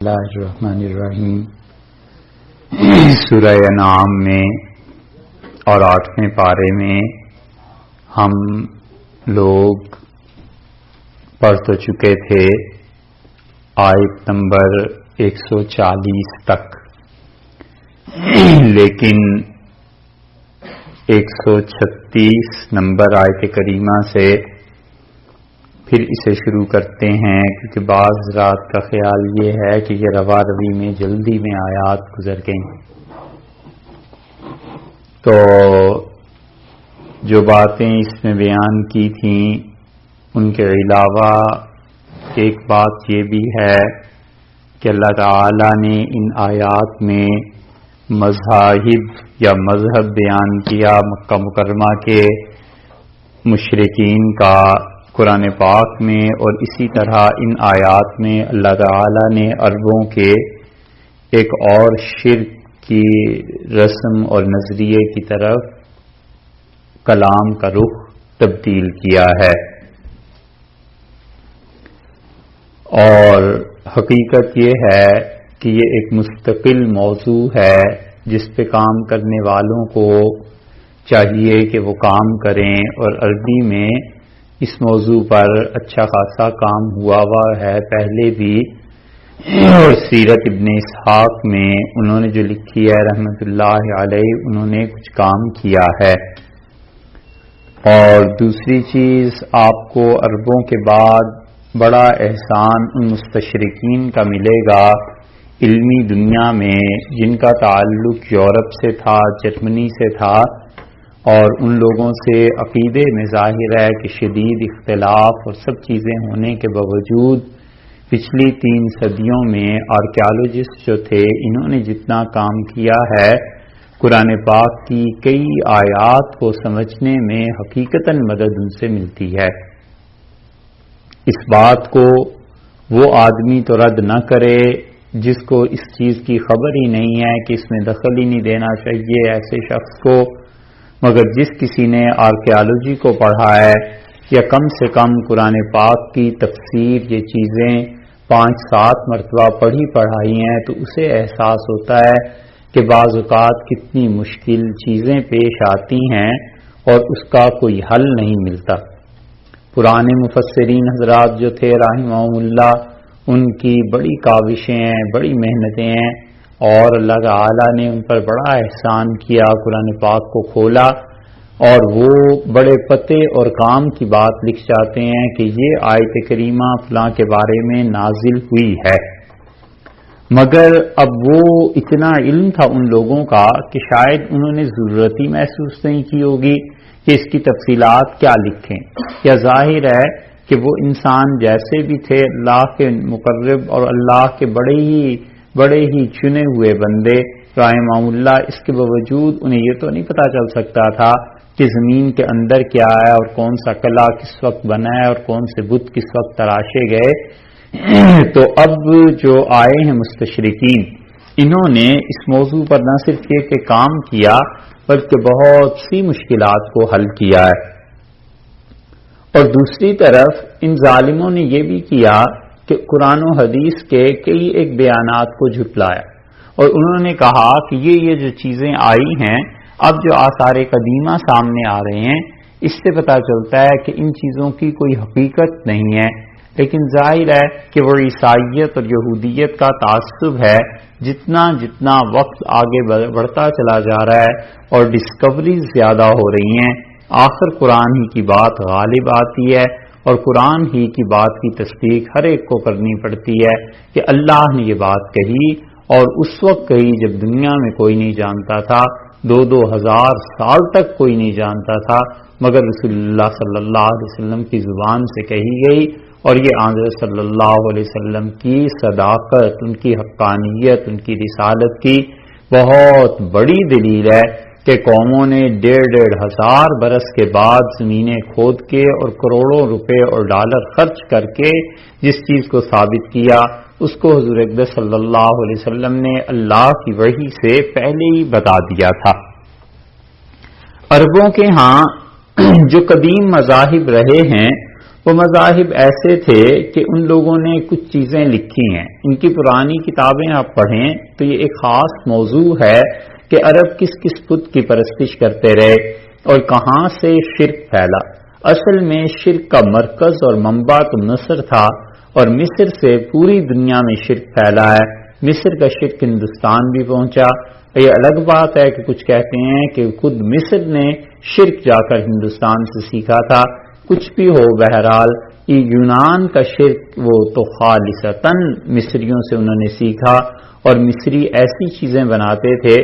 اللہ الرحمن الرحیم سورہ انعام میں اور 8ویں پارے میں ہم لوگ پڑھ تو چکے تھے آیت نمبر 140 تک، لیکن 136 نمبر آیت کریمہ سے پھر اسے شروع کرتے ہیں، کیونکہ بعض رات کا خیال یہ ہے کہ یہ روا روی میں جلدی میں آیات گزر گئیں، تو جو باتیں اس میں بیان کی تھیں ان کے علاوہ ایک بات یہ بھی ہے کہ اللہ تعالی نے ان آیات میں مذاہب یا مذہب بیان کیا مکہ مکرمہ کے مشرکین کا قرآن پاک میں، اور اسی طرح ان آیات میں اللہ تعالی نے عربوں کے ایک اور شرک کی رسم اور نظریے کی طرف کلام کا رخ تبدیل کیا ہے، اور حقیقت یہ ہے کہ یہ ایک مستقل موضوع ہے جس پہ کام کرنے والوں کو چاہیے کہ وہ کام کریں، اور عربی میں اس موضوع پر اچھا خاصا کام ہوا ہے پہلے بھی، اور سیرت ابن اسحاق میں انہوں نے جو لکھی ہے رحمت اللہ علیہ انہوں نے کچھ کام کیا ہے۔ اور دوسری چیز، آپ کو عربوں کے بعد بڑا احسان ان مستشرقین کا ملے گا علمی دنیا میں جن کا تعلق یورپ سے تھا، جرمنی سے تھا، اور ان لوگوں سے عقیدے میں ظاہر ہے کہ شدید اختلاف اور سب چیزیں ہونے کے باوجود پچھلی 3 صدیوں میں آرکیالوجسٹ جو تھے انہوں نے جتنا کام کیا ہے قرآن پاک کی کئی آیات کو سمجھنے میں حقیقتاً مدد ان سے ملتی ہے۔ اس بات کو وہ آدمی تو رد نہ کرے جس کو اس چیز کی خبر ہی نہیں ہے کہ اس میں دخل ہی نہیں دینا چاہیے ایسے شخص کو، مگر جس کسی نے آرکیالوجی کو پڑھا ہے یا کم سے کم قرآن پاک کی تفسیر یہ چیزیں 5-7 مرتبہ پڑھائی ہیں تو اسے احساس ہوتا ہے کہ بعض اوقات کتنی مشکل چیزیں پیش آتی ہیں اور اس کا کوئی حل نہیں ملتا۔ پرانے مفسرین حضرات جو تھے رحمہم اللہ، ان کی بڑی کاوشیں ہیں، بڑی محنتیں ہیں، اور اللہ تعالی نے ان پر بڑا احسان کیا، قرآن پاک کو کھولا اور وہ بڑے پتے اور کام کی بات لکھ جاتے ہیں کہ یہ آیت کریمہ فلاں کے بارے میں نازل ہوئی ہے، مگر اب وہ اتنا علم تھا ان لوگوں کا کہ شاید انہوں نے ضرورت ہی محسوس نہیں کی ہوگی کہ اس کی تفصیلات کیا لکھیں، یا ظاہر ہے کہ وہ انسان جیسے بھی تھے اللہ کے مقرب اور اللہ کے بڑے ہی چنے ہوئے بندے رحمہم اللہ، اس کے باوجود انہیں یہ تو نہیں پتا چل سکتا تھا کہ زمین کے اندر کیا ہے اور کون سا قلعہ کس وقت بنا ہے اور کون سے بت کس وقت تراشے گئے۔ تو اب جو آئے ہیں مستشرقین، انہوں نے اس موضوع پر نہ صرف یہ کہ کام کیا بلکہ بہت سی مشکلات کو حل کیا ہے، اور دوسری طرف ان ظالموں نے یہ بھی کیا کہ قرآن و حدیث کے کئی ایک بیانات کو جھٹلایا، اور انہوں نے کہا کہ یہ جو چیزیں آئی ہیں اب جو آثار قدیمہ سامنے آ رہے ہیں اس سے پتہ چلتا ہے کہ ان چیزوں کی کوئی حقیقت نہیں ہے، لیکن ظاہر ہے کہ وہ عیسائیت اور یہودیت کا تعصب ہے، جتنا وقت آگے بڑھتا چلا جا رہا ہے اور ڈسکوریز زیادہ ہو رہی ہیں، آخر قرآن ہی کی بات غالب آتی ہے، اور قرآن ہی کی بات کی تصدیق ہر ایک کو کرنی پڑتی ہے کہ اللہ نے یہ بات کہی، اور اس وقت کہی جب دنیا میں کوئی نہیں جانتا تھا، 2,000 سال تک کوئی نہیں جانتا تھا، مگر رسول اللہ صلی اللہ علیہ وسلم کی زبان سے کہی گئی، اور یہ حضرت صلی اللہ علیہ وسلم کی صداقت، ان کی حقانیت، ان کی رسالت کی بہت بڑی دلیل ہے کہ قوموں نے 1,500 برس کے بعد زمینیں کھود کے اور کروڑوں روپے اور ڈالر خرچ کر کے جس چیز کو ثابت کیا اس کو حضور اقدس صلی اللہ علیہ وسلم نے اللہ کی وحی سے پہلے ہی بتا دیا تھا۔ عربوں کے ہاں جو قدیم مذاہب رہے ہیں وہ مذاہب ایسے تھے کہ ان لوگوں نے کچھ چیزیں لکھی ہیں، ان کی پرانی کتابیں آپ پڑھیں تو یہ ایک خاص موضوع ہے کہ عرب کس کس بت کی پرستش کرتے رہے اور کہاں سے شرک پھیلا۔ اصل میں شرک کا مرکز اور منبع تو مصر تھا، اور مصر سے پوری دنیا میں شرک پھیلا ہے۔ مصر کا شرک ہندوستان بھی پہنچا۔ یہ الگ بات ہے کہ کچھ کہتے ہیں کہ خود مصر نے شرک جا کر ہندوستان سے سیکھا تھا۔ کچھ بھی ہو، بہرحال یہ یونان کا شرک وہ تو خالصتاً مصریوں سے انہوں نے سیکھا، اور مصری ایسی چیزیں بناتے تھے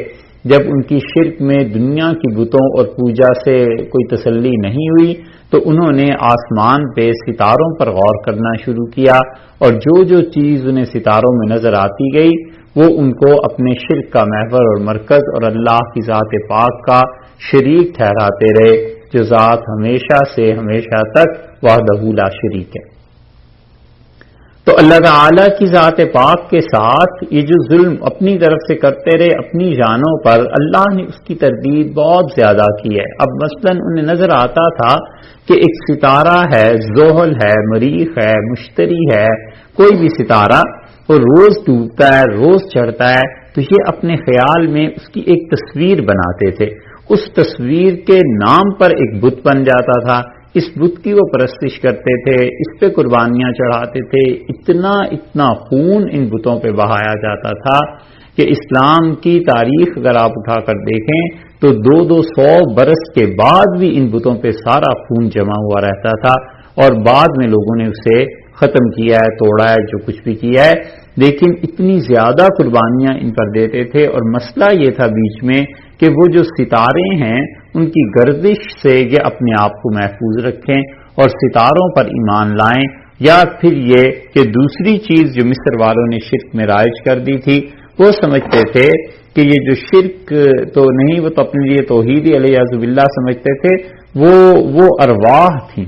جب ان کی شرک میں دنیا کی بتوں اور پوجا سے کوئی تسلی نہیں ہوئی تو انہوں نے آسمان پہ ستاروں پر غور کرنا شروع کیا، اور جو جو چیز انہیں ستاروں میں نظر آتی گئی وہ ان کو اپنے شرک کا محور اور مرکز اور اللہ کی ذات پاک کا شریک ٹھہراتے رہے، جو ذات ہمیشہ سے ہمیشہ تک وحدہ لا شریک ہے۔ تو اللہ تعالی کی ذات پاک کے ساتھ یہ جو ظلم اپنی طرف سے کرتے رہے اپنی جانوں پر، اللہ نے اس کی تردید بہت زیادہ کی ہے۔ اب مثلا انہیں نظر آتا تھا کہ ایک ستارہ ہے، زحل ہے، مریخ ہے، مشتری ہے، کوئی بھی ستارہ، وہ روز ڈوبتا ہے، روز چڑھتا ہے، تو یہ اپنے خیال میں اس کی ایک تصویر بناتے تھے۔ اس تصویر کے نام پر ایک بت بن جاتا تھا، اس بت کی وہ پرستش کرتے تھے، اس پہ قربانیاں چڑھاتے تھے۔ اتنا خون ان بتوں پہ بہایا جاتا تھا کہ اسلام کی تاریخ اگر آپ اٹھا کر دیکھیں تو 200 برس کے بعد بھی ان بتوں پہ سارا خون جمع ہوا رہتا تھا، اور بعد میں لوگوں نے اسے ختم کیا ہے، توڑا ہے، جو کچھ بھی کیا ہے، لیکن اتنی زیادہ قربانیاں ان پر دیتے تھے۔ اور مسئلہ یہ تھا بیچ میں کہ وہ جو ستارے ہیں ان کی گردش سے یہ اپنے آپ کو محفوظ رکھیں اور ستاروں پر ایمان لائیں، یا پھر یہ کہ دوسری چیز جو مصر والوں نے شرک میں رائج کر دی تھی، وہ سمجھتے تھے کہ یہ جو شرک تو نہیں، وہ تو اپنے لیے توحید علیہ باللہ سمجھتے تھے، وہ ارواح تھیں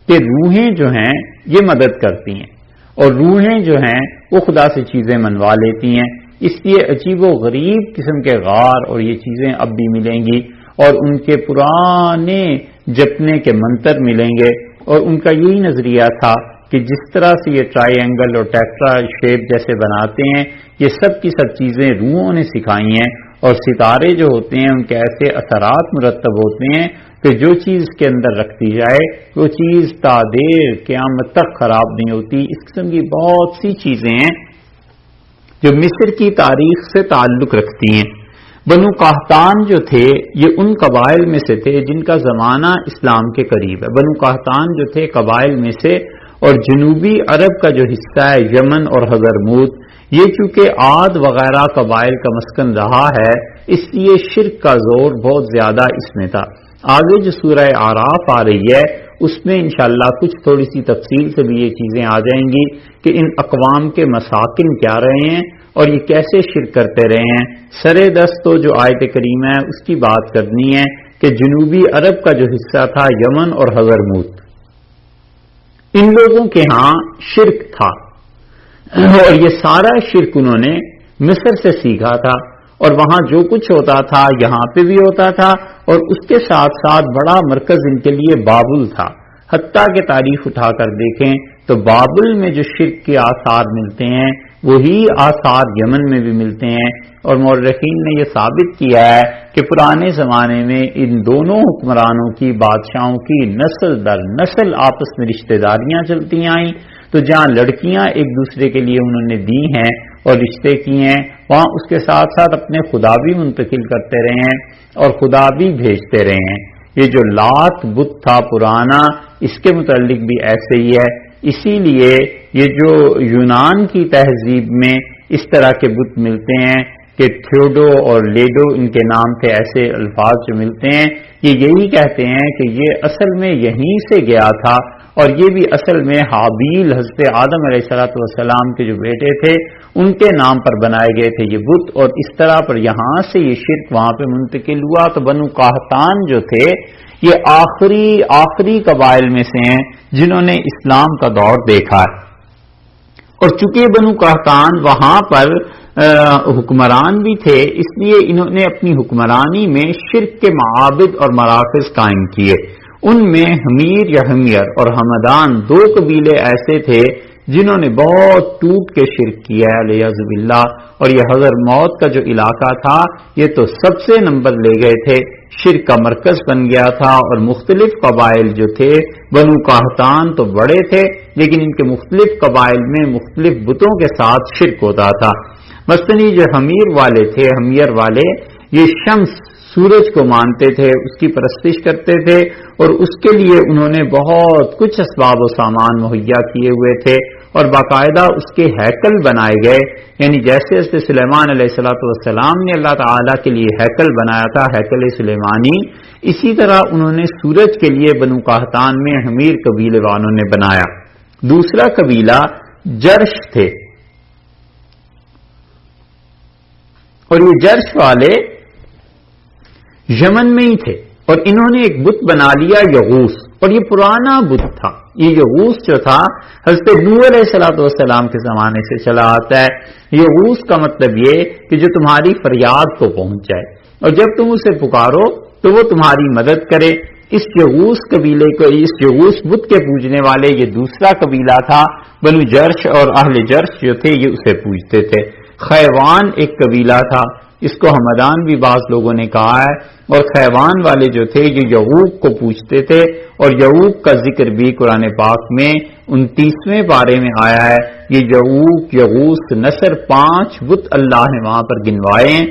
کہ روحیں جو ہیں یہ مدد کرتی ہیں، اور روحیں جو ہیں وہ خدا سے چیزیں منوا لیتی ہیں۔ اس لیے عجیب و غریب قسم کے غار اور یہ چیزیں اب بھی ملیں گی، اور ان کے پرانے جپنے کے منتر ملیں گے، اور ان کا یہی نظریہ تھا کہ جس طرح سے یہ ٹرائی اینگل اور ٹیٹرا شیپ جیسے بناتے ہیں، یہ سب کی سب چیزیں روحوں نے سکھائی ہیں، اور ستارے جو ہوتے ہیں ان کے ایسے اثرات مرتب ہوتے ہیں کہ جو چیز کے اندر رکھتی جائے وہ چیز تا دیر قیامت تک خراب نہیں ہوتی۔ اس قسم کی بہت سی چیزیں ہیں جو مصر کی تاریخ سے تعلق رکھتی ہیں۔ بنو قحطان جو تھے یہ ان قبائل میں سے تھے جن کا زمانہ اسلام کے قریب ہے۔ بنو قحطان جو تھے قبائل میں سے، اور جنوبی عرب کا جو حصہ ہے یمن اور حضرموت، یہ چونکہ عاد وغیرہ قبائل کا مسکن رہا ہے، اس لیے شرک کا زور بہت زیادہ اس میں تھا۔ آگے جو سورہ اعراف آ رہی ہے اس میں انشاءاللہ کچھ تھوڑی سی تفصیل سے بھی یہ چیزیں آ جائیں گی کہ ان اقوام کے مساکن کیا رہے ہیں اور یہ کیسے شرک کرتے رہے ہیں۔ سر دست تو جو آیت کریمہ ہے اس کی بات کرنی ہے کہ جنوبی عرب کا جو حصہ تھا یمن اور حضرموت، ان لوگوں کے ہاں شرک تھا، اور یہ سارا شرک انہوں نے مصر سے سیکھا تھا، اور وہاں جو کچھ ہوتا تھا یہاں پہ بھی ہوتا تھا، اور اس کے ساتھ ساتھ بڑا مرکز ان کے لیے بابل تھا۔ حتیٰ کہ تاریخ اٹھا کر دیکھیں تو بابل میں جو شرک کے آثار ملتے ہیں وہی آثار یمن میں بھی ملتے ہیں، اور مورخین نے یہ ثابت کیا ہے کہ پرانے زمانے میں ان دونوں حکمرانوں کی، بادشاہوں کی نسل در نسل آپس میں رشتہ داریاں چلتی آئیں، تو جہاں لڑکیاں ایک دوسرے کے لیے انہوں نے دی ہیں اور رشتے کیے ہیں، وہاں اس کے ساتھ ساتھ اپنے خدا بھی منتقل کرتے رہے ہیں اور خدا بھی بھیجتے رہے ہیں۔ یہ جو لات بت تھا پرانا، اس کے متعلق بھی ایسے ہی ہے۔ اسی لیے یہ جو یونان کی تہذیب میں اس طرح کے بت ملتے ہیں کہ تھیوڈو اور لیڈو ان کے نام سے ایسے الفاظ جو ملتے ہیں، یہ یہی کہتے ہیں کہ یہ اصل میں یہیں سے گیا تھا، اور یہ بھی اصل میں حابیل حضرت آدم علیہ السلام کے جو بیٹے تھے ان کے نام پر بنائے گئے تھے یہ بت، اور اس طرح پر یہاں سے یہ شرک وہاں پہ منتقل ہوا۔ تو بنو قحطان جو تھے یہ آخری قبائل میں سے ہیں جنہوں نے اسلام کا دور دیکھا ہے، اور چونکہ بنو قحطان وہاں پر حکمران بھی تھے، اس لیے انہوں نے اپنی حکمرانی میں شرک کے معابد اور مراکز قائم کیے۔ ان میں حمیر یا حمیر اور حمدان 2 قبیلے ایسے تھے جنہوں نے بہت ٹوٹ کے شرک کیا ہے علیہ باللہ، اور یہ حضر موت کا جو علاقہ تھا یہ تو سب سے نمبر لے گئے تھے، شرک کا مرکز بن گیا تھا، اور مختلف قبائل جو تھے بنو قحطان تو بڑے تھے لیکن ان کے مختلف قبائل میں مختلف بتوں کے ساتھ شرک ہوتا تھا۔ مثلاً جو حمیر والے تھے، حمیر والے، یہ شمس سورج کو مانتے تھے، اس کی پرستش کرتے تھے، اور اس کے لیے انہوں نے بہت کچھ اسباب و سامان مہیا کیے ہوئے تھے، اور باقاعدہ اس کے ہیکل بنائے گئے، یعنی جیسے حضرت سلیمان علیہ السلام نے اللہ تعالیٰ کے لیے ہیکل بنایا تھا، ہیکل سلیمانی، اسی طرح انہوں نے سورج کے لیے بنو قحطان میں حمیر قبیلے والوں نے بنایا۔ دوسرا قبیلہ جرش تھے، اور یہ جرش والے یمن میں ہی تھے، اور انہوں نے ایک بت بنا لیا یغوث، اور یہ پرانا بت تھا۔ یہ یغوث جو تھا حضرت نوح علیہ السلام کے زمانے سے چلا آتا ہے۔ یغوث کا مطلب یہ کہ جو تمہاری فریاد کو پہنچ جائے، اور جب تم اسے پکارو تو وہ تمہاری مدد کرے۔ اس یغوث قبیلے کو، اس یغوث بت کے پوجنے والے یہ دوسرا قبیلہ تھا۔ بنو جرش اور اہل جرش جو تھے یہ اسے پوجتے تھے۔ خیوان ایک قبیلہ تھا، اس کو حمدان بھی بعض لوگوں نے کہا ہے، اور خیوان والے جو تھے یہ یعوق کو پوجتے تھے، اور یعوق کا ذکر بھی قرآن پاک میں 29ویں پارے میں آیا ہے۔ یہ یعوق، یغوث، نصر 5 بت اللہ نے وہاں پر گنوائے ہیں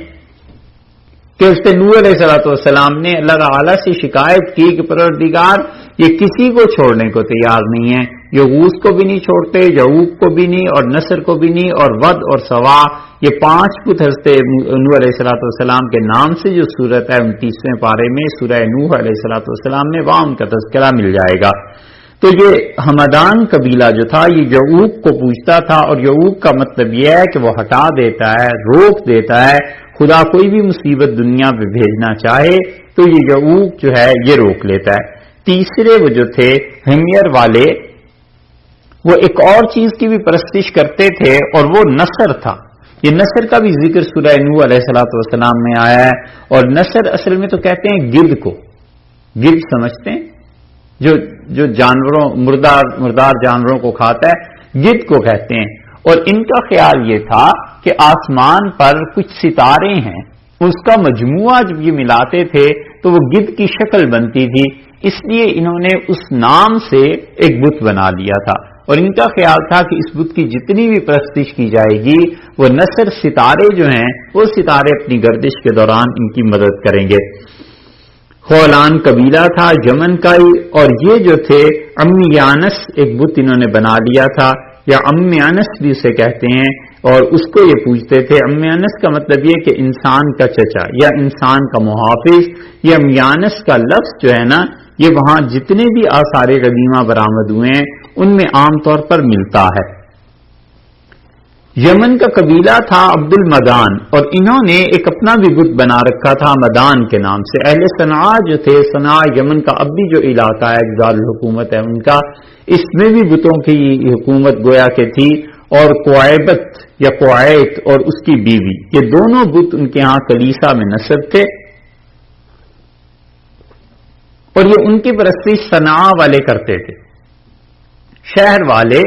کہ حضرت نوح علیہ السلام نے اللہ تعالیٰ سے شکایت کی کہ پروردگار یہ کسی کو چھوڑنے کو تیار نہیں ہے، یغوث کو بھی نہیں چھوڑتے، یعوق کو بھی نہیں، اور نصر کو بھی نہیں، اور ود اور سوا، یہ 5 بت حضرت نوح علیہ السلام کے نام سے جو سورت ہے 29ویں پارے میں سورہ نوح علیہ السلام میں، وہاں ان کا تذکرہ مل جائے گا۔ تو یہ حمدان قبیلہ جو تھا یہ یعوق کو پوجتا تھا، اور یعوق کا مطلب یہ ہے کہ وہ ہٹا دیتا ہے، روک دیتا ہے۔ خدا کوئی بھی مصیبت دنیا پہ بھیجنا چاہے تو یہ یعوق جو ہے یہ روک لیتا ہے۔ تیسرے وہ جو تھے حمیر والے، وہ ایک اور چیز کی بھی پرستش کرتے تھے، اور وہ نصر تھا۔ یہ نصر کا بھی ذکر سورہ نوح علیہ السلام میں آیا ہے، اور نصر اصل میں تو کہتے ہیں گدھ کو، گدھ سمجھتے ہیں جو جانوروں مردار جانوروں کو کھاتا ہے، گدھ کو کہتے ہیں۔ اور ان کا خیال یہ تھا کہ آسمان پر کچھ ستارے ہیں، اس کا مجموعہ جب یہ ملاتے تھے تو وہ گدھ کی شکل بنتی تھی، اس لیے انہوں نے اس نام سے ایک بت بنا لیا تھا، اور ان کا خیال تھا کہ اس بت کی جتنی بھی پرستش کی جائے گی وہ نصر ستارے جو ہیں وہ ستارے اپنی گردش کے دوران ان کی مدد کریں گے۔ خولان قبیلہ تھا یمن کا ہی، اور یہ جو تھے امیانس ایک بت انہوں نے بنا لیا تھا، یا امیانس بھی اسے کہتے ہیں، اور اس کو یہ پوجتے تھے۔ امیانس کا مطلب یہ کہ انسان کا چچا یا انسان کا محافظ۔ یہ امیانس کا لفظ جو ہے نا، یہ وہاں جتنے بھی آثار قدیمہ برآمد ہوئے ہیں ان میں عام طور پر ملتا ہے۔ یمن کا قبیلہ تھا عبد المدان، اور انہوں نے ایک اپنا بھی بت بنا رکھا تھا مدان کے نام سے۔ اہل صنعاء جو تھے، صنعاء یمن کا اب بھی جو علاقہ ہے، دارالحکومت ہے ان کا، اس میں بھی بتوں کی حکومت گویا کہ تھی، اور قعیبت یا قعیت اور اس کی بیوی، یہ دونوں بت ان کے ہاں کلیسا میں نصب تھے، اور یہ ان کی پرستش صنعاء والے کرتے تھے۔ شہر والے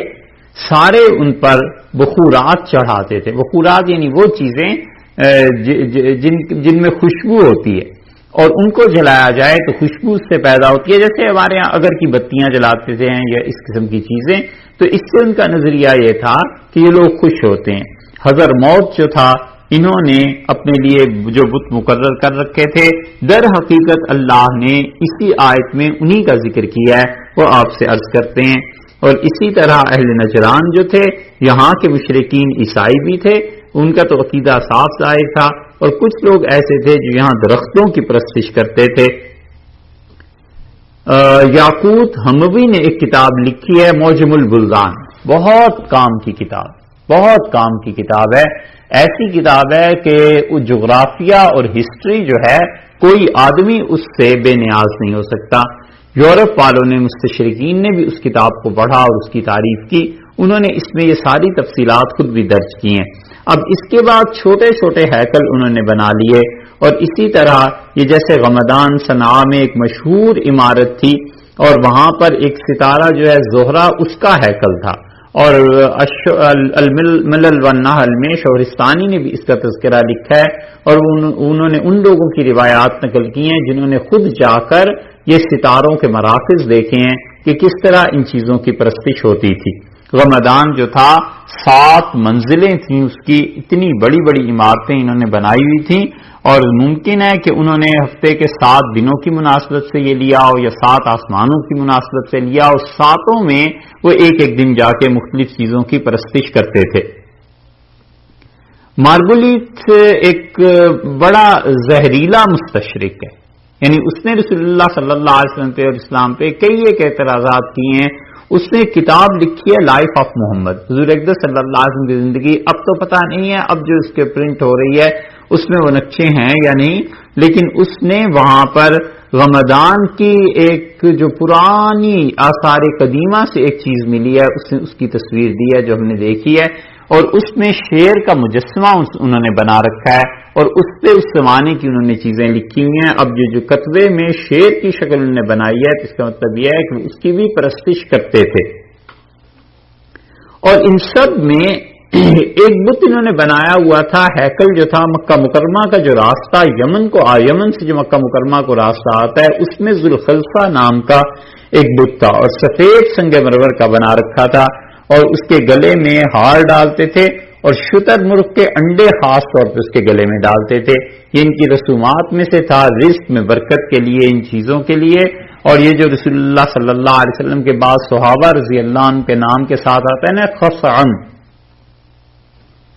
سارے ان پر بخورات چڑھاتے تھے۔ بخورات یعنی وہ چیزیں جن میں خوشبو ہوتی ہے، اور ان کو جلایا جائے تو خوشبو اس سے پیدا ہوتی ہے، جیسے ہمارے یہاں اگر کی بتیاں جلاتے تھے یا اس قسم کی چیزیں، تو اس سے ان کا نظریہ یہ تھا کہ یہ لوگ خوش ہوتے ہیں۔ حضر موت جو تھا، انہوں نے اپنے لیے جو بت مقرر کر رکھے تھے، در حقیقت اللہ نے اسی آیت میں انہی کا ذکر کیا ہے، وہ آپ سے عرض کرتے ہیں۔ اور اسی طرح اہل نجران جو تھے، یہاں کے مشرکین عیسائی بھی تھے، ان کا تو عقیدہ صاف ظاہر تھا، اور کچھ لوگ ایسے تھے جو یہاں درختوں کی پرستش کرتے تھے۔ یاقوت حموی نے ایک کتاب لکھی ہے معجم البلدان، بہت کام کی کتاب ہے، ایسی کتاب ہے کہ جغرافیہ اور ہسٹری جو ہے کوئی آدمی اس سے بے نیاز نہیں ہو سکتا۔ یورپ والوں نے، مستشرقین نے بھی اس کتاب کو پڑھا اور اس کی تعریف کی، انہوں نے اس میں یہ ساری تفصیلات خود بھی درج کی ہیں۔ اب اس کے بعد چھوٹے چھوٹے ہیکل انہوں نے بنا لیے، اور اسی طرح یہ جیسے غمدان صنعاء میں ایک مشہور عمارت تھی اور وہاں پر ایک ستارہ جو ہے زہرہ اس کا ہیکل تھا، اور الملل والنحل میں شہرستانی نے بھی اس کا تذکرہ لکھا ہے، اور انہوں نے ان لوگوں کی روایات نقل کی ہیں جنہوں نے خود جا کر یہ ستاروں کے مراکز دیکھے ہیں کہ کس طرح ان چیزوں کی پرستش ہوتی تھی۔ غمدان جو تھا 7 منزلیں تھیں اس کی، اتنی بڑی بڑی عمارتیں انہوں نے بنائی ہوئی تھیں، اور ممکن ہے کہ انہوں نے ہفتے کے 7 دنوں کی مناسبت سے یہ لیا ہو یا 7 آسمانوں کی مناسبت سے لیا ہو، 7 میں وہ ایک ایک دن جا کے مختلف چیزوں کی پرستش کرتے تھے۔ مارگولیت ایک بڑا زہریلا مستشرق ہے، یعنی اس نے رسول اللہ صلی اللہ علیہ وسلم پہ اور اسلام پہ کئی ایک اعتراضات کیے ہیں۔ اس نے کتاب لکھی ہے لائف آف محمد، حضور اقدس صلی اللہ علیہ وسلم کی زندگی، اب تو پتہ نہیں ہے اب جو اس کے پرنٹ ہو رہی ہے اس میں وہ نقشے ہیں یا نہیں، لیکن اس نے وہاں پر رمضان کی ایک جو پرانی آثار قدیمہ سے ایک چیز ملی ہے اس نے اس کی تصویر دی ہے جو ہم نے دیکھی ہے، اور اس میں شیر کا مجسمہ انہوں نے بنا رکھا ہے، اور اس پہ اس زمانے کی انہوں نے چیزیں لکھی ہوئی ہیں۔ اب جو کتبے میں شیر کی شکل انہوں نے بنائی ہے تو اس کا مطلب یہ ہے کہ اس کی بھی پرستش کرتے تھے۔ اور ان سب میں ایک بت انہوں نے بنایا ہوا تھا، ہیکل جو تھا مکہ مکرمہ کا جو راستہ یمن سے جو مکہ مکرمہ کو راستہ آتا ہے اس میں ذوالخلفہ نام کا ایک بت تھا، اور سفید سنگ مرمر کا بنا رکھا تھا، اور اس کے گلے میں ہار ڈالتے تھے اور شتر مرغ کے انڈے خاص طور پہ اس کے گلے میں ڈالتے تھے۔ یہ ان کی رسومات میں سے تھا، رزق میں برکت کے لیے، ان چیزوں کے لیے۔ اور یہ جو رسول اللہ صلی اللہ علیہ وسلم کے بعد صحابہ رضی اللہ عنہ کے نام کے ساتھ آتا ہے نا خصعم،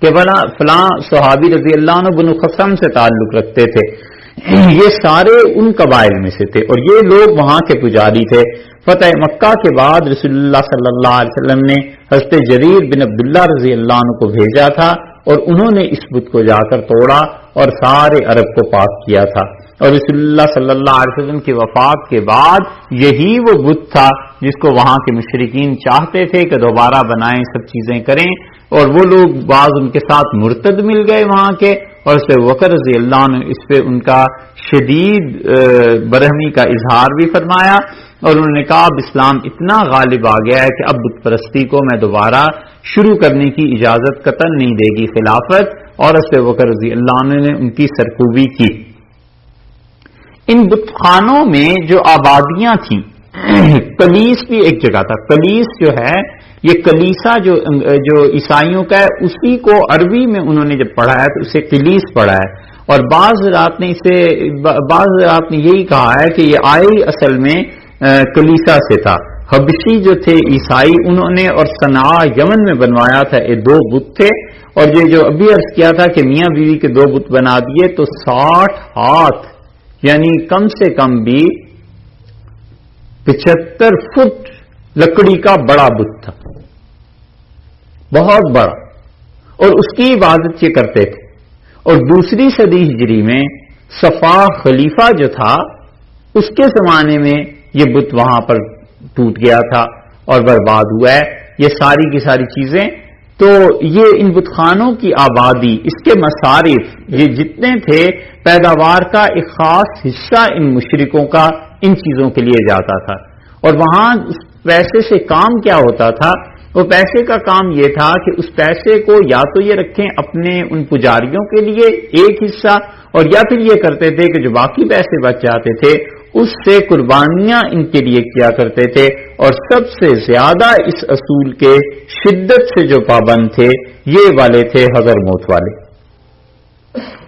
کہ بلا فلاں صحابی رضی اللہ عنہ بنو خصم سے تعلق رکھتے تھے، یہ سارے ان قبائل میں سے تھے، اور یہ لوگ وہاں کے پجاری تھے۔ فتح مکہ کے بعد رسول اللہ صلی اللہ علیہ وسلم نے حضرت جریر بن عبداللہ رضی اللہ عنہ کو بھیجا تھا، اور انہوں نے اس بت کو جا کر توڑا اور سارے عرب کو پاک کیا تھا، اور رسول اللہ صلی اللہ علیہ وسلم کی وفات کے بعد یہی وہ بت تھا جس کو وہاں کے مشرکین چاہتے تھے کہ دوبارہ بنائیں، سب چیزیں کریں، اور وہ لوگ بعض ان کے ساتھ مرتد مل گئے وہاں کے، اور اس پہ بکر رضی اللہ عنہ اس پہ ان کا شدید برہمی کا اظہار بھی فرمایا، اور انہوں نے کہا اب اسلام اتنا غالب آ گیا ہے کہ اب بت پرستی کو میں دوبارہ شروع کرنے کی اجازت قطعا نہیں دے گی خلافت، اور اس پہ بکر رضی اللہ عنہ نے ان کی سرکوبی کی۔ ان بت خانوں میں جو آبادیاں تھیں، کلیس بھی ایک جگہ تھا، کلیس جو ہے یہ کلیسا جو عیسائیوں کا ہے اسی کو عربی میں انہوں نے جب پڑھا ہے تو اسے کلیس پڑھا ہے، اور بعض حضرات نے یہی کہا ہے کہ یہ آئی اصل میں کلیسا سے تھا۔ حبشی جو تھے عیسائی انہوں نے اور صنعاء یمن میں بنوایا تھا، یہ 2 بت تھے، اور یہ جو ابھی عرض کیا تھا کہ میاں بیوی کے 2 بت بنا دیے تو 60 ہاتھ یعنی کم سے کم بھی 75 فٹ لکڑی کا بڑا بت تھا، بہت بڑا، اور اس کی عبادت یہ کرتے تھے۔ اور دوسری صدی ہجری میں صفا خلیفہ جو تھا اس کے زمانے میں یہ بت وہاں پر ٹوٹ گیا تھا اور برباد ہوا ہے، یہ ساری کی ساری چیزیں۔ تو یہ ان بت خانوں کی آبادی، اس کے مصارف، یہ جتنے تھے، پیداوار کا ایک خاص حصہ ان مشرکوں کا ان چیزوں کے لیے جاتا تھا، اور وہاں پیسے سے کام کیا ہوتا تھا؟ وہ پیسے کا کام یہ تھا کہ اس پیسے کو یا تو یہ رکھیں اپنے ان پجاریوں کے لیے ایک حصہ، اور یا پھر یہ کرتے تھے کہ جو باقی پیسے بچ جاتے تھے اس سے قربانیاں ان کے لیے کیا کرتے تھے، اور سب سے زیادہ اس اصول کے شدت سے جو پابند تھے یہ والے تھے حضرموت والے۔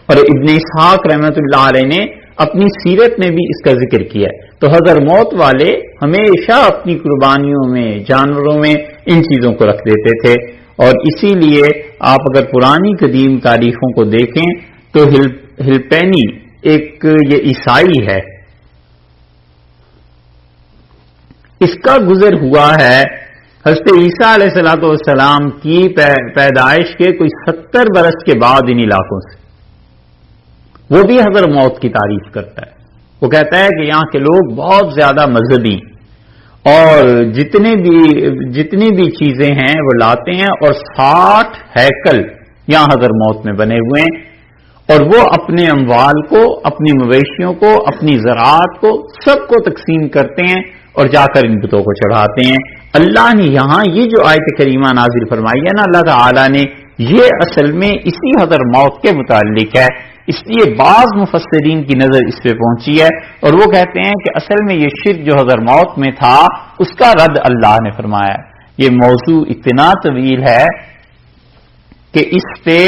اور ابن اسحاق رحمۃ اللہ علیہ نے اپنی سیرت میں بھی اس کا ذکر کیا ہے۔ تو حضرموت والے ہمیشہ اپنی قربانیوں میں، جانوروں میں ان چیزوں کو رکھ دیتے تھے، اور اسی لیے آپ اگر پرانی قدیم تاریخوں کو دیکھیں تو ہلپینی ایک یہ عیسائی ہے، اس کا گزر ہوا ہے حضرت عیسیٰ علیہ الصلوۃ والسلام کی پیدائش کے کوئی 70 برس کے بعد ان علاقوں سے۔ وہ بھی حضرموت کی تعریف کرتا ہے، وہ کہتا ہے کہ یہاں کے لوگ بہت زیادہ مذہبی، اور جتنی بھی چیزیں ہیں وہ لاتے ہیں، اور 60 ہیکل یہاں حضرموت میں بنے ہوئے ہیں، اور وہ اپنے اموال کو، اپنی مویشیوں کو، اپنی زراعت کو، سب کو تقسیم کرتے ہیں اور جا کر ان بتوں کو چڑھاتے ہیں۔ اللہ نے یہاں یہ جو آیت کریمہ نازل فرمائی ہے نا اللہ تعالی نے، یہ اصل میں اسی حضر موت کے متعلق ہے، اس لیے بعض مفسرین کی نظر اس پہ پہنچی ہے اور وہ کہتے ہیں کہ اصل میں یہ شرک جو حضر موت میں تھا اس کا رد اللہ نے فرمایا ہے۔ یہ موضوع اتنا طویل ہے کہ اس پہ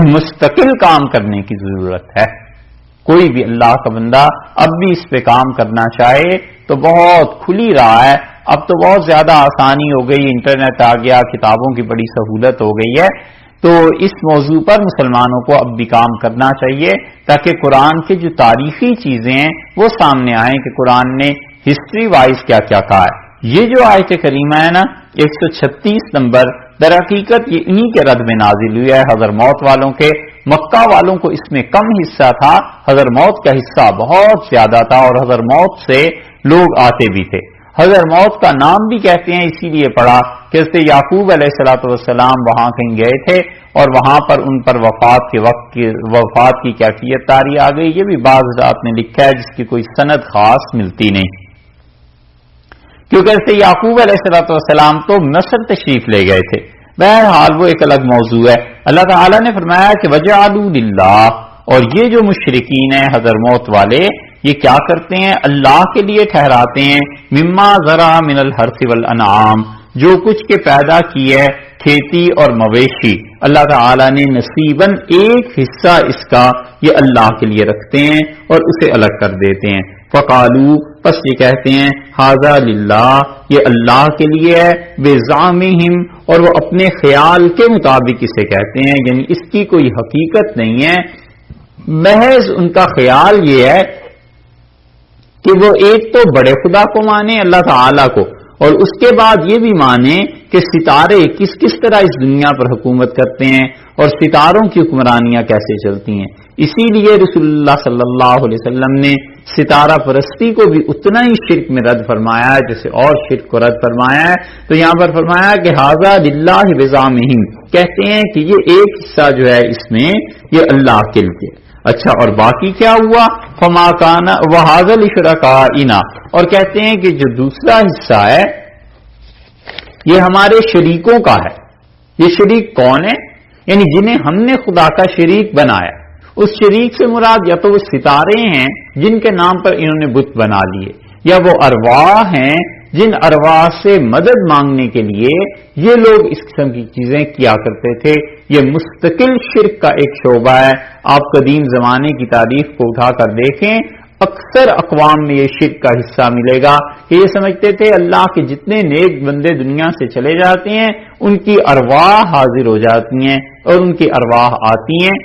مستقل کام کرنے کی ضرورت ہے۔ کوئی بھی اللہ کا بندہ اب بھی اس پہ کام کرنا چاہے تو بہت کھلی رہا ہے، اب تو بہت زیادہ آسانی ہو گئی، انٹرنیٹ آ گیا، کتابوں کی بڑی سہولت ہو گئی ہے، تو اس موضوع پر مسلمانوں کو اب بھی کام کرنا چاہیے تاکہ قرآن کے جو تاریخی چیزیں ہیں وہ سامنے آئیں کہ قرآن نے ہسٹری وائز کیا کیا کہا ہے۔ یہ جو آیت کریمہ ہے نا 136 نمبر، در حقیقت یہ انہی کے رد میں نازل ہوئی ہے، حضر موت والوں کے۔ مکہ والوں کو اس میں کم حصہ تھا، حضر موت کا حصہ بہت زیادہ تھا اور حضر موت سے لوگ آتے بھی تھے۔ حضر موت کا نام بھی کہتے ہیں اسی لیے پڑا کہ حضرت یعقوب علیہ الصلوۃ والسلام وہاں کہیں گئے تھے اور وہاں پر ان پر وفات کے وقت کی وفات کی کیفیت طاری آ گئی۔ یہ بھی بعض حضرات نے لکھا ہے جس کی کوئی سند خاص ملتی نہیں، کیونکہ حضرت یعقوب علیہ الصلوۃ والسلام تو مصر تشریف لے گئے تھے۔ بہرحال وہ ایک الگ موضوع ہے۔ اللہ تعالیٰ نے فرمایا کہ وجعلوا للہ، اور یہ جو مشرکین ہیں حضر موت والے، یہ کیا کرتے ہیں؟ اللہ کے لیے ٹھہراتے ہیں مما ذرا من الحرث والانعام، جو کچھ کے پیدا کی ہے کھیتی اور مویشی، اللہ تعالیٰ نے نصیباً ایک حصہ اس کا یہ اللہ کے لیے رکھتے ہیں اور اسے الگ کر دیتے ہیں۔ فقالو، پس یہ کہتے ہیں ھذا للہ، یہ اللہ کے لیے ہے، بزعمہم، اور وہ اپنے خیال کے مطابق اسے کہتے ہیں، یعنی اس کی کوئی حقیقت نہیں ہے، محض ان کا خیال یہ ہے کہ وہ ایک تو بڑے خدا کو مانے اللہ تعالی کو، اور اس کے بعد یہ بھی مانے کہ ستارے کس کس طرح اس دنیا پر حکومت کرتے ہیں اور ستاروں کی حکمرانیاں کیسے چلتی ہیں۔ اسی لیے رسول اللہ صلی اللہ علیہ وسلم نے ستارہ پرستی کو بھی اتنا ہی شرک میں رد فرمایا ہے جیسے اور شرک کو رد فرمایا ہے۔ تو یہاں پر فرمایا کہ ھذا للہ بزعمہم، کہتے ہیں کہ یہ ایک حصہ جو ہے اس میں یہ اللہ کے لیے۔ اچھا، اور باقی کیا ہوا؟ فما کان وھذا لشرکائنا، اور کہتے ہیں کہ جو دوسرا حصہ ہے یہ ہمارے شریکوں کا ہے۔ یہ شریک کون ہے؟ یعنی جنہیں ہم نے خدا کا شریک بنایا۔ اس شریک سے مراد یا تو وہ ستارے ہیں جن کے نام پر انہوں نے بت بنا لیے، یا وہ ارواح ہیں جن ارواح سے مدد مانگنے کے لیے یہ لوگ اس قسم کی چیزیں کیا کرتے تھے۔ یہ مستقل شرک کا ایک شعبہ ہے۔ آپ قدیم زمانے کی تاریخ کو اٹھا کر دیکھیں، اکثر اقوام میں یہ شرک کا حصہ ملے گا کہ یہ سمجھتے تھے اللہ کے جتنے نیک بندے دنیا سے چلے جاتے ہیں ان کی ارواح حاضر ہو جاتی ہیں اور ان کی ارواح آتی ہیں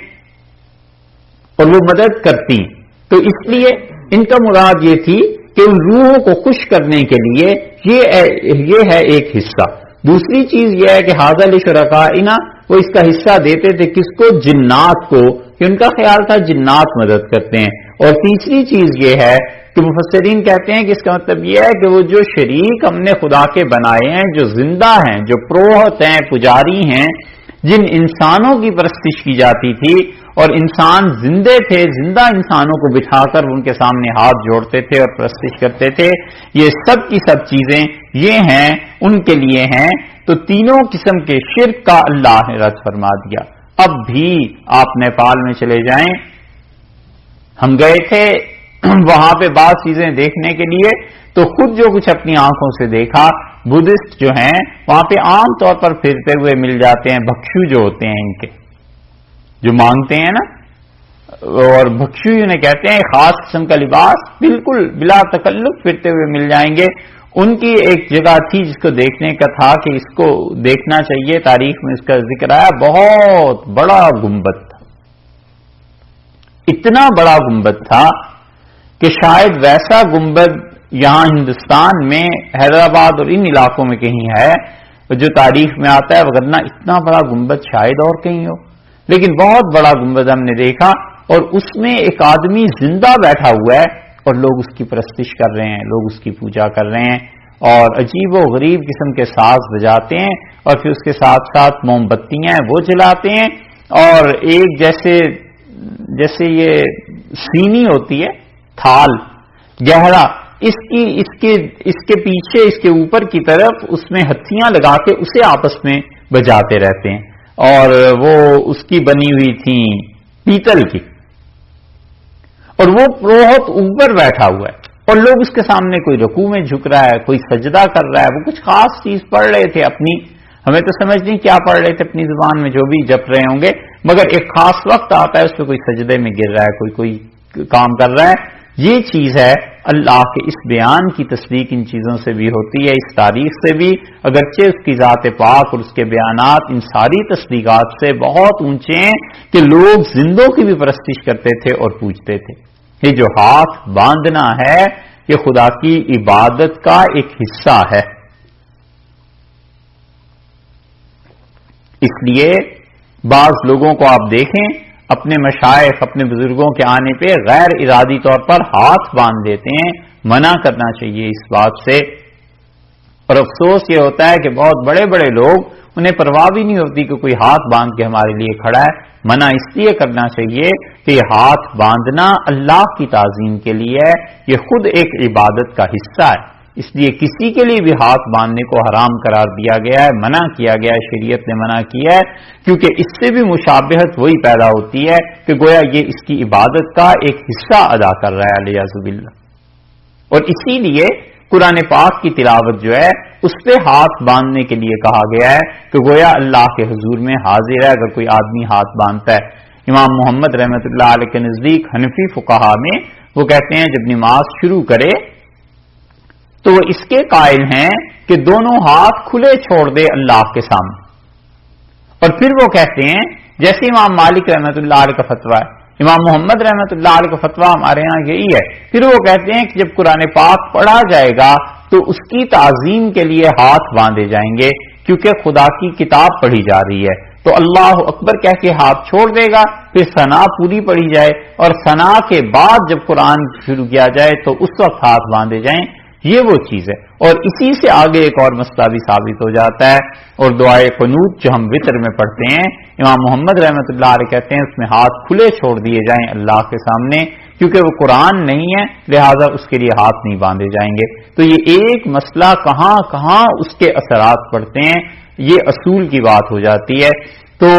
اور وہ مدد کرتی ہیں۔ تو اس لیے ان کا مراد یہ تھی کہ ان روحوں کو خوش کرنے کے لیے یہ ہے ایک حصہ۔ دوسری چیز یہ ہے کہ ھذا لشرکائنا، وہ اس کا حصہ دیتے تھے کس کو؟ جنات کو، کہ ان کا خیال تھا جنات مدد کرتے ہیں۔ اور تیسری چیز یہ ہے کہ مفسرین کہتے ہیں کہ اس کا مطلب یہ ہے کہ وہ جو شریک ہم نے خدا کے بنائے ہیں، جو زندہ ہیں، جو پروہت ہیں، پجاری ہیں، جن انسانوں کی پرستش کی جاتی تھی اور انسان زندے تھے، زندہ انسانوں کو بٹھا کر ان کے سامنے ہاتھ جوڑتے تھے اور پرستش کرتے تھے، یہ سب کی سب چیزیں یہ ہیں ان کے لیے ہیں۔ تو تینوں قسم کے شرک کا اللہ نے رد فرما دیا۔ اب بھی آپ نیپال میں چلے جائیں، ہم گئے تھے وہاں پہ بعض چیزیں دیکھنے کے لیے، تو خود جو کچھ اپنی آنکھوں سے دیکھا، بدھسٹ جو ہیں وہاں پہ عام طور پر پھرتے ہوئے مل جاتے ہیں بھکشو جو ہوتے ہیں ان کے، جو مانگتے ہیں نا، اور بھکشو انہیں کہتے ہیں، خاص قسم کا لباس، بالکل بلا تکلف پھرتے ہوئے مل جائیں گے۔ ان کی ایک جگہ تھی جس کو دیکھنے کا تھا کہ اس کو دیکھنا چاہیے، تاریخ میں اس کا ذکر آیا، بہت بڑا گنبد تھا، اتنا بڑا گنبد تھا کہ شاید ویسا گنبد یہاں ہندوستان میں حیدرآباد اور ان علاقوں میں کہیں ہے جو تاریخ میں آتا ہے، وگرنہ اتنا بڑا گنبد شاید اور کہیں ہو، لیکن بہت بڑا گنبد ہم نے دیکھا، اور اس میں ایک آدمی زندہ بیٹھا ہوا ہے اور لوگ اس کی پرستش کر رہے ہیں، لوگ اس کی پوجا کر رہے ہیں، اور عجیب و غریب قسم کے ساز بجاتے ہیں، اور پھر اس کے ساتھ ساتھ موم بتیاں وہ جلاتے ہیں، اور ایک جیسے جیسے یہ سینی ہوتی ہے تھال گہرا، اس کے پیچھے اس کے اوپر کی طرف اس میں ہتھیاں لگا کے اسے آپس میں بجاتے رہتے ہیں، اور وہ اس کی بنی ہوئی تھیں پیتل کی، اور وہ بہت اوپر بیٹھا ہوا ہے اور لوگ اس کے سامنے کوئی رکوع میں جھک رہا ہے، کوئی سجدہ کر رہا ہے، وہ کچھ خاص چیز پڑھ رہے تھے اپنی، ہمیں تو سمجھ نہیں کیا پڑھ رہے تھے اپنی زبان میں جو بھی جپ رہے ہوں گے، مگر ایک خاص وقت آتا ہے اس پہ کوئی سجدے میں گر رہا ہے، کوئی کام کر رہا ہے. یہ چیز ہے اللہ کے اس بیان کی تصدیق ان چیزوں سے بھی ہوتی ہے، اس تاریخ سے بھی، اگرچہ اس کی ذات پاک اور اس کے بیانات ان ساری تصدیقات سے بہت اونچے ہیں کہ لوگ زندوں کی بھی پرستش کرتے تھے اور پوجتے تھے. یہ جو ہاتھ باندھنا ہے یہ خدا کی عبادت کا ایک حصہ ہے. اس لیے بعض لوگوں کو آپ دیکھیں اپنے مشائخ اپنے بزرگوں کے آنے پہ غیر ارادی طور پر ہاتھ باندھ دیتے ہیں. منع کرنا چاہیے اس بات سے. اور افسوس یہ ہوتا ہے کہ بہت بڑے بڑے لوگ انہیں پرواہ بھی نہیں ہوتی کہ کوئی ہاتھ باندھ کے ہمارے لیے کھڑا ہے. منع اس لیے کرنا چاہیے کہ یہ ہاتھ باندھنا اللہ کی تعظیم کے لیے ہے، یہ خود ایک عبادت کا حصہ ہے. اس لیے کسی کے لیے بھی ہاتھ باندھنے کو حرام قرار دیا گیا ہے، منع کیا گیا ہے، شریعت نے منع کیا ہے، کیونکہ اس سے بھی مشابہت وہی پیدا ہوتی ہے کہ گویا یہ اس کی عبادت کا ایک حصہ ادا کر رہا ہے علیہ باللہ. اور اسی لیے قرآن پاک کی تلاوت جو ہے اس پہ ہاتھ باندھنے کے لیے کہا گیا ہے کہ گویا اللہ کے حضور میں حاضر ہے اگر کوئی آدمی ہاتھ باندھتا ہے. امام محمد رحمۃ اللہ علیہ کے نزدیک حنفی فقہا میں وہ کہتے ہیں جب نماز شروع کرے تو وہ اس کے قائل ہیں کہ دونوں ہاتھ کھلے چھوڑ دے اللہ کے سامنے. اور پھر وہ کہتے ہیں جیسے امام مالک رحمۃ اللہ علیہ کا فتویٰ ہے، امام محمد رحمۃ اللہ علیہ کا فتویٰ ہمارے ہاں یہی ہے. پھر وہ کہتے ہیں کہ جب قرآن پاک پڑھا جائے گا تو اس کی تعظیم کے لیے ہاتھ باندھے جائیں گے کیونکہ خدا کی کتاب پڑھی جا رہی ہے. تو اللہ اکبر کہہ کے ہاتھ چھوڑ دے گا، پھر ثنا پوری پڑھی جائے اور ثنا کے بعد جب قرآن شروع کیا جائے تو اس وقت ہاتھ باندھے جائیں. یہ وہ چیز ہے. اور اسی سے آگے ایک اور مسئلہ بھی ثابت ہو جاتا ہے. اور دعائے قنوت جو ہم وتر میں پڑھتے ہیں امام محمد رحمۃ اللہ علیہ کہتے ہیں اس میں ہاتھ کھلے چھوڑ دیے جائیں اللہ کے سامنے کیونکہ وہ قرآن نہیں ہے لہذا اس کے لیے ہاتھ نہیں باندھے جائیں گے. تو یہ ایک مسئلہ کہاں کہاں اس کے اثرات پڑتے ہیں، یہ اصول کی بات ہو جاتی ہے. تو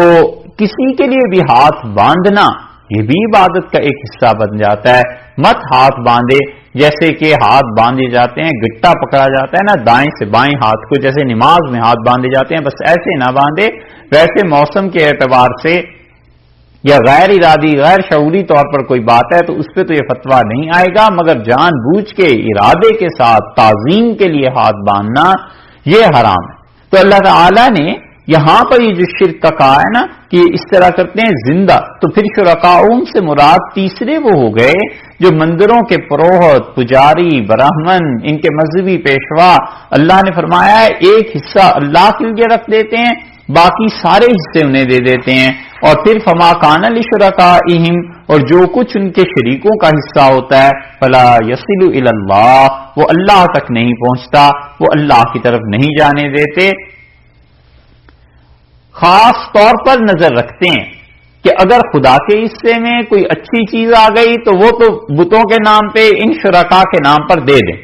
کسی کے لیے بھی ہاتھ باندھنا یہ بھی عبادت کا ایک حصہ بن جاتا ہے. مت ہاتھ باندھے جیسے کہ ہاتھ باندھے جاتے ہیں، گٹا پکڑا جاتا ہے نا دائیں سے بائیں ہاتھ کو، جیسے نماز میں ہاتھ باندھے جاتے ہیں، بس ایسے نہ باندھے. ویسے موسم کے اعتبار سے یا غیر ارادی غیر شعوری طور پر کوئی بات ہے تو اس پہ تو یہ فتویٰ نہیں آئے گا، مگر جان بوجھ کے ارادے کے ساتھ تعظیم کے لیے ہاتھ باندھنا یہ حرام ہے. تو اللہ تعالی نے یہاں پر یہ جو شرک کا کہا ہے نا کہ اس طرح کرتے ہیں زندہ، تو پھر شرکاؤں سے مراد تیسرے وہ ہو گئے جو مندروں کے پروہت، پجاری، برہمن، ان کے مذہبی پیشوا. اللہ نے فرمایا ہے ایک حصہ اللہ کے لیے رکھ دیتے ہیں، باقی سارے حصے انہیں دے دیتے ہیں. اور پھر فما کان لشرکائہم، اور جو کچھ ان کے شریکوں کا حصہ ہوتا ہے فلا یصل الی اللہ، وہ اللہ تک نہیں پہنچتا، وہ اللہ کی طرف نہیں جانے دیتے. خاص طور پر نظر رکھتے ہیں کہ اگر خدا کے حصے میں کوئی اچھی چیز آ گئی تو وہ تو بتوں کے نام پہ ان شرکا کے نام پر دے دیں،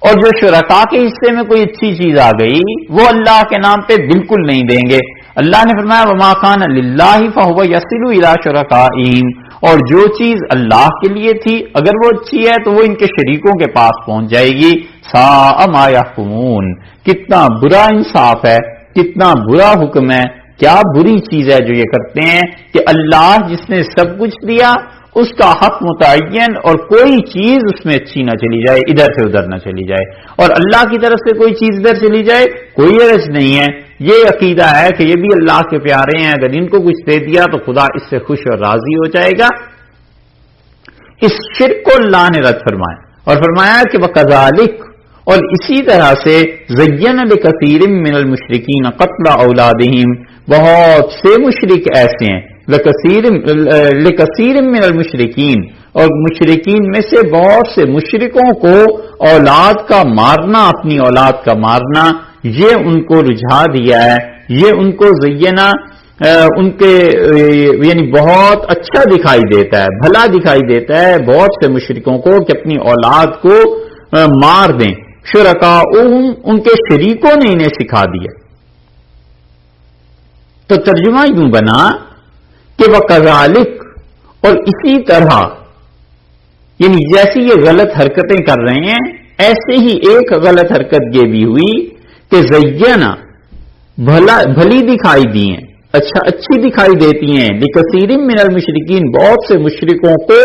اور جو شرکا کے حصے میں کوئی اچھی چیز آ گئی وہ اللہ کے نام پہ بالکل نہیں دیں گے. اللہ نے فرمایا وما کان للہ فہو یصل الی شرکائہم، اور جو چیز اللہ کے لیے تھی اگر وہ اچھی ہے تو وہ ان کے شریکوں کے پاس پہنچ جائے گی. ساء ما یحکمون، کتنا برا انصاف ہے، کتنا برا حکم ہے، کیا بری چیز ہے جو یہ کرتے ہیں کہ اللہ جس نے سب کچھ دیا اس کا حق متعین اور کوئی چیز اس میں اچھی نہ چلی جائے، ادھر سے ادھر نہ چلی جائے، اور اللہ کی طرف سے کوئی چیز ادھر چلی جائے کوئی عرض نہیں ہے. یہ عقیدہ ہے کہ یہ بھی اللہ کے پیارے ہیں، اگر ان کو کچھ دے دیا تو خدا اس سے خوش اور راضی ہو جائے گا. اس شرک کو اللہ نے رد فرمایا اور فرمایا کہ وَكَذَلِكَ، اور اسی طرح سے زَيَّنَ لِكَثِيرٍ مِّنَ الْمُشْرِكِينَ قَتْلَ أَوْلَادِهِمْ، بہت سے مشرک ایسے ہیں لِكَثِيرٍ مِّنَ الْمُشْرِكِينَ، اور مشرکین میں سے بہت سے مشرکوں کو اولاد کا مارنا، اپنی اولاد کا مارنا، یہ ان کو رجھا دیا ہے، یہ ان کو زینا ان کے یعنی بہت اچھا دکھائی دیتا ہے، بھلا دکھائی دیتا ہے بہت سے مشرکوں کو کہ اپنی اولاد کو مار دیں. شرکاؤہم، ان کے شریکوں نے انہیں سکھا دیا. تو ترجمہ یوں بنا کہ وَكَذَلِكَ، اور اسی طرح، یعنی جیسی یہ غلط حرکتیں کر رہے ہیں ایسے ہی ایک غلط حرکت یہ بھی ہوئی کہ زینا، بھلی دکھائی دی ہیں، اچھی دکھائی دیتی ہیں لِكَثِيرٍ مِّنَ الْمُشْرِكِينَ، بہت سے مشرکوں کو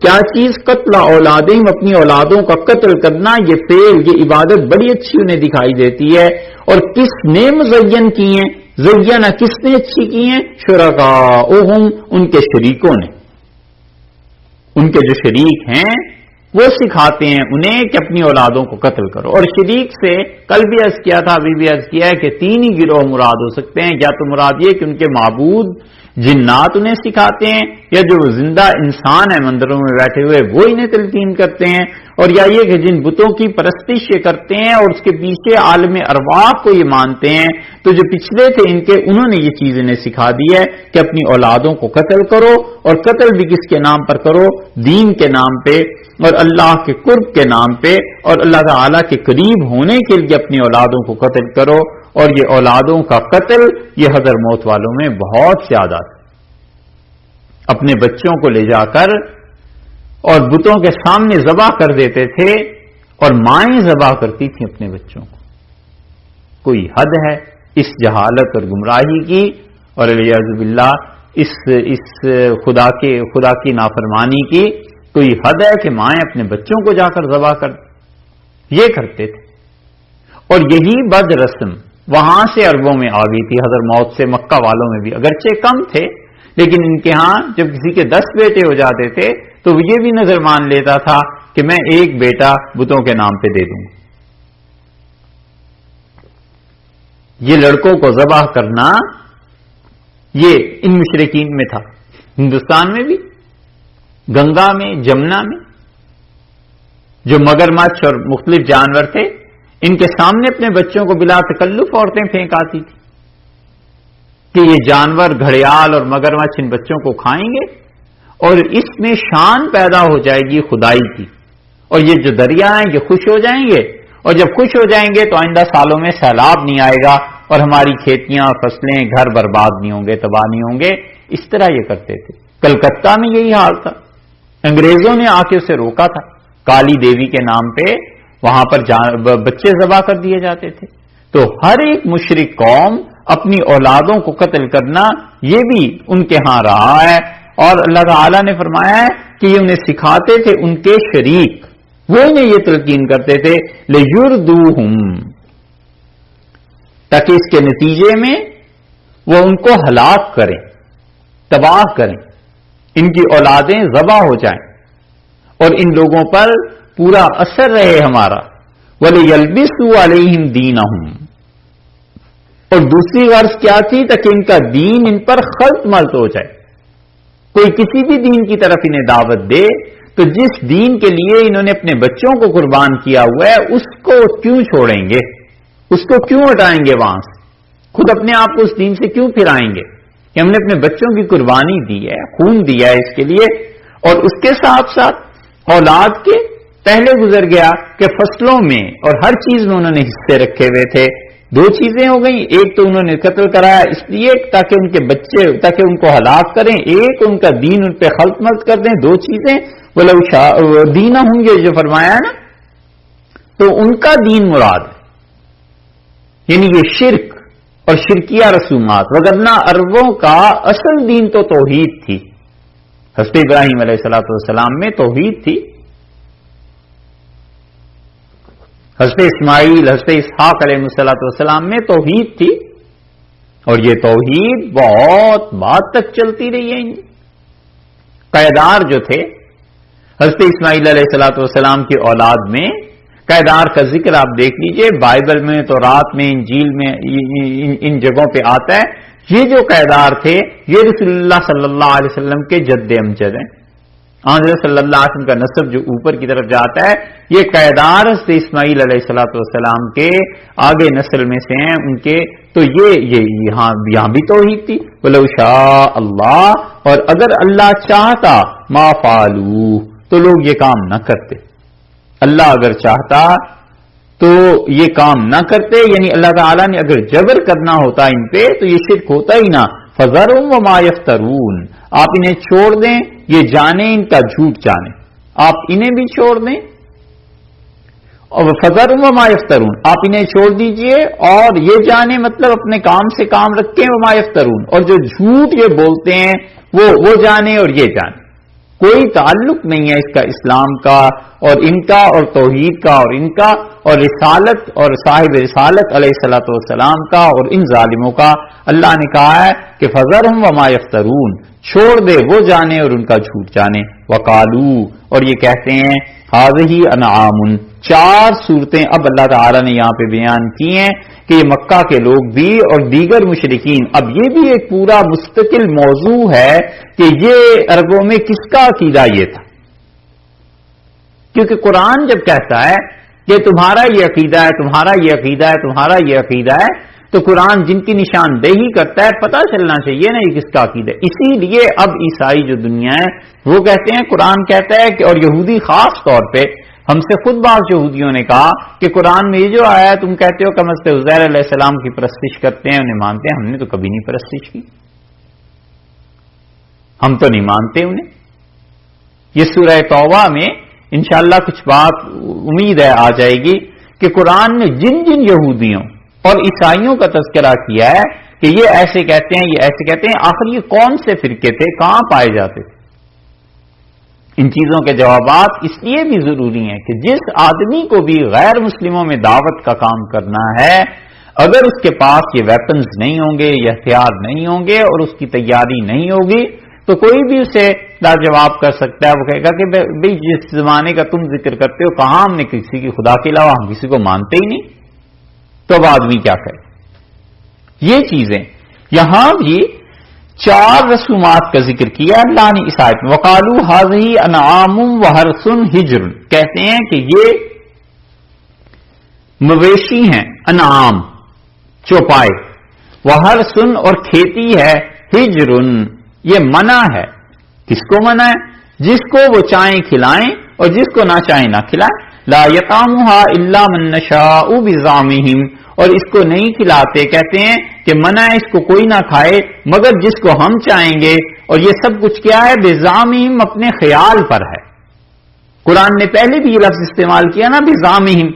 کیا چیز؟ قتل اولادہم، اپنی اولادوں کا قتل کرنا، یہ فعل، یہ عبادت بڑی اچھی انہیں دکھائی دیتی ہے. اور کس نے مزین کی ہیں؟ زینہ کس نے اچھی کی ہیں؟ شرکاؤہم، ان کے شریکوں نے، ان کے جو شریک ہیں وہ سکھاتے ہیں انہیں کہ اپنی اولادوں کو قتل کرو. اور شریک سے کل بھی عرض کیا تھا، ابھی بھی عرض کیا ہے کہ تین ہی گروہ مراد ہو سکتے ہیں. یا تو مراد یہ کہ ان کے معبود جنات انہیں سکھاتے ہیں، یا جو زندہ انسان ہیں مندروں میں بیٹھے ہوئے وہ انہیں تلقین کرتے ہیں، اور یا یہ کہ جن بتوں کی پرستش یہ کرتے ہیں اور اس کے پیچھے عالم ارواح کو یہ مانتے ہیں. تو جو پچھلے تھے ان کے، انہوں نے یہ چیز انہیں سکھا دی ہے کہ اپنی اولادوں کو قتل کرو، اور قتل بھی کس کے نام پر کرو؟ دین کے نام پہ اور اللہ کے قرب کے نام پہ، اور اللہ تعالیٰ کے قریب ہونے کے لیے اپنی اولادوں کو قتل کرو. اور یہ اولادوں کا قتل یہ حضر موت والوں میں بہت زیادہ تھا. اپنے بچوں کو لے جا کر اور بتوں کے سامنے ذبح کر دیتے تھے، اور مائیں ذبح کرتی تھیں اپنے بچوں کو. کوئی حد ہے اس جہالت اور گمراہی کی، اور الیاذ باللہ اس خدا کی نافرمانی کی. کوئی حد ہے کہ مائیں اپنے بچوں کو جا کر ذبح کر یہ کرتے تھے. اور یہی بد رسم وہاں سے عربوں میں آ گئی تھی حضر موت سے. مکہ والوں میں بھی اگرچہ کم تھے، لیکن ان کے ہاں جب کسی کے 10 بیٹے ہو جاتے تھے تو وہ یہ بھی نظر مان لیتا تھا کہ میں ایک بیٹا بتوں کے نام پہ دے دوں گا. یہ لڑکوں کو ذبح کرنا یہ ان مشرکین میں تھا. ہندوستان میں بھی، گنگا میں، جمنا میں جو مگرمچھ اور مختلف جانور تھے، ان کے سامنے اپنے بچوں کو بلا تکلف عورتیں پھینک آتی تھی کہ یہ جانور گھڑیال اور مگرمچھ ان بچوں کو کھائیں گے، اور اس میں شان پیدا ہو جائے گی خدائی کی، اور یہ جو دریا ہیں یہ خوش ہو جائیں گے، اور جب خوش ہو جائیں گے تو آئندہ سالوں میں سیلاب نہیں آئے گا، اور ہماری کھیتیاں، فصلیں، گھر برباد نہیں ہوں گے، تباہ نہیں ہوں گے. اس طرح یہ کرتے تھے. کلکتہ میں یہی حال تھا. انگریزوں نے آ کے اسے روکا تھا. کالی دیوی کے نام پہ وہاں پر بچے ذبح کر دیے جاتے تھے. تو ہر ایک مشرک قوم اپنی اولادوں کو قتل کرنا یہ بھی ان کے ہاں رہا ہے. اور اللہ تعالیٰ نے فرمایا ہے کہ یہ انہیں سکھاتے تھے ان کے شریک، وہ انہیں یہ تلقین کرتے تھے لِيُرْدُوهُمْ، تاکہ اس کے نتیجے میں وہ ان کو ہلاک کریں، تباہ کریں، ان کی اولادیں ذبح ہو جائیں اور ان لوگوں پر پورا اثر رہے ہمارا. وَلِيَلْبِسُوا عَلَيْهِمْ دِينَهُمْ، اور دوسری غرض کیا تھی؟ تاکہ ان کا دین ان پر خلط ملط ہو جائے. کوئی کسی بھی دین کی طرف انہیں دعوت دے تو جس دین کے لیے انہوں نے اپنے بچوں کو قربان کیا ہوا ہے اس کو کیوں چھوڑیں گے، اس کو کیوں ہٹائیں گے وہاں سے، خود اپنے آپ کو اس دین سے کیوں پھرائیں گے کہ ہم نے اپنے بچوں کی قربانی دی ہے، خون دیا ہے اس کے لیے. اور اس کے ساتھ ساتھ اولاد کے پہلے گزر گیا کہ فصلوں میں اور ہر چیز میں انہوں نے حصے رکھے ہوئے تھے. دو چیزیں ہو گئیں، ایک تو انہوں نے قتل کرایا اس لیے تاکہ ان کے بچے، تاکہ ان کو ہلاک کریں، ایک ان کا دین ان پہ خلط ملط کر دیں. دو چیزیں وہ دین ہوں گے جو فرمایا ہے نا، تو ان کا دین مراد ہے، یعنی یہ شرک اور شرکیہ رسومات. وگرنہ عربوں کا اصل دین تو توحید تھی. حضرت ابراہیم علیہ الصلوۃ والسلام میں توحید تھی، حضرت اسماعیل، حضرت اسحاق علیہ الصلوۃ والسلام میں توحید تھی، اور یہ توحید بہت بعد تک چلتی رہی ہے. قیدار جو تھے حضرت اسماعیل علیہ الصلوۃ والسلام کی اولاد میں، قیدار کا ذکر آپ دیکھ لیجئے، بائبل میں، تورات میں، انجیل میں، ان جگہوں پہ آتا ہے. یہ جو قیدار تھے یہ رسول اللہ صلی اللہ علیہ وسلم کے جد امجد ہیں. حضرت صلی اللہ علیہ وسلم کا نسب جو اوپر کی طرف جاتا ہے، یہ قیدار حضرت اسماعیل علیہ الصلوۃ والسلام کے آگے نسل میں سے ہیں، ان کے تو یہ یہاں بھی توحید تھی. وَلَوْ شَاءَ اللہ، اور اگر اللہ چاہتا ما فعلوا تو لوگ یہ کام نہ کرتے. اللہ اگر چاہتا تو یہ کام نہ کرتے، یعنی اللہ تعالیٰ نے اگر جبر کرنا ہوتا ان پہ تو یہ شرک ہوتا ہی نہ. فَذَرْهُمْ وَمَا يَفْتَرُونَ، آپ انہیں چھوڑ دیں، یہ جانیں ان کا جھوٹ جانیں، آپ انہیں بھی چھوڑ دیں. اور فَذَرْهُمْ وَمَا يَفْتَرُونَ، آپ انہیں چھوڑ دیجئے اور یہ جانیں، مطلب اپنے کام سے کام رکھیں. وَمَا يَفْتَرُونَ، اور جو جھوٹ یہ بولتے ہیں وہ جانیں اور یہ جانیں. کوئی تعلق نہیں ہے اس کا اسلام کا اور ان کا اور توحید کا اور ان کا اور رسالت اور صاحب رسالت علیہ الصلوۃ والسلام کا اور ان ظالموں کا. اللہ نے کہا ہے کہ فَذَرْهُمْ وَمَا يَفْتَرُونَ، چھوڑ دے وہ جانے اور ان کا جھوٹ جانے. وَقَالُوا، اور یہ کہتے ہیں هَٰذِهِ أَنْعَامٌ، 4 صورتیں اب اللہ تعالی نے یہاں پہ بیان کی ہیں کہ یہ مکہ کے لوگ بھی اور دیگر مشرکین. اب یہ بھی ایک پورا مستقل موضوع ہے کہ یہ عربوں میں کس کا عقیدہ یہ تھا، کیونکہ قرآن جب کہتا ہے کہ تمہارا یہ عقیدہ ہے، تمہارا یہ عقیدہ ہے، تمہارا یہ عقیدہ ہے، تو قرآن جن کی نشاندہی کرتا ہے پتہ چلنا چاہیے نا یہ کس کا عقیدہ ہے. اسی لیے اب عیسائی جو دنیا ہے وہ کہتے ہیں، قرآن کہتا ہے کہ، اور یہودی خاص طور پہ، ہم سے خود بعض یہودیوں نے کہا کہ قرآن میں یہ جو آیا ہے تم کہتے ہو کہ ہم عزیر علیہ السلام کی پرستش کرتے ہیں، انہیں مانتے ہیں. ہم نے تو کبھی نہیں پرستش کی، ہم تو نہیں مانتے انہیں. یہ سورہ توبہ میں انشاءاللہ کچھ بات امید ہے آ جائے گی کہ قرآن نے جن جن یہودیوں اور عیسائیوں کا تذکرہ کیا ہے کہ یہ ایسے کہتے ہیں، یہ ایسے کہتے ہیں، آخر یہ کون سے فرقے تھے، کہاں پائے جاتے تھے. ان چیزوں کے جوابات اس لیے بھی ضروری ہیں کہ جس آدمی کو بھی غیر مسلموں میں دعوت کا کام کرنا ہے، اگر اس کے پاس یہ ویپنز نہیں ہوں گے، یہ ہتھیار نہیں ہوں گے اور اس کی تیاری نہیں ہوگی تو کوئی بھی اسے لاجواب کر سکتا ہے. وہ کہے گا کہ بھئی جس زمانے کا تم ذکر کرتے ہو کہاں ہم نے کسی کی خدا کے علاوہ ہم کسی کو مانتے ہی نہیں، تو اب آدمی کیا کرے. یہ چیزیں یہاں بھی 4 رسومات کا ذکر کیا اللہ نے اس آیت میں. وَقَالُوا هَٰذِهِ أَنْعَامٌ وَحَرْثٌ حِجْرٌ، کہتے ہیں کہ یہ مویشی ہیں، انعام چوپائے، وَحَرْثٌ اور کھیتی ہے، حِجْرٌ یہ منع ہے. کس کو منع ہے؟ جس کو وہ چاہیں کھلائیں اور جس کو نہ چاہیں نہ کھلائیں. لَا يَطْعَمُهَا إِلَّا مَن نَّشَاءُ بِزَعْمِهِمْ، اور اس کو نہیں کھلاتے، کہتے ہیں کہ منع ہے اس کو کوئی نہ کھائے مگر جس کو ہم چاہیں گے. اور یہ سب کچھ کیا ہے؟ بِزَعْمِهِمْ، اپنے خیال پر ہے. قرآن نے پہلے بھی یہ لفظ استعمال کیا نا، بِزَعْمِهِمْ،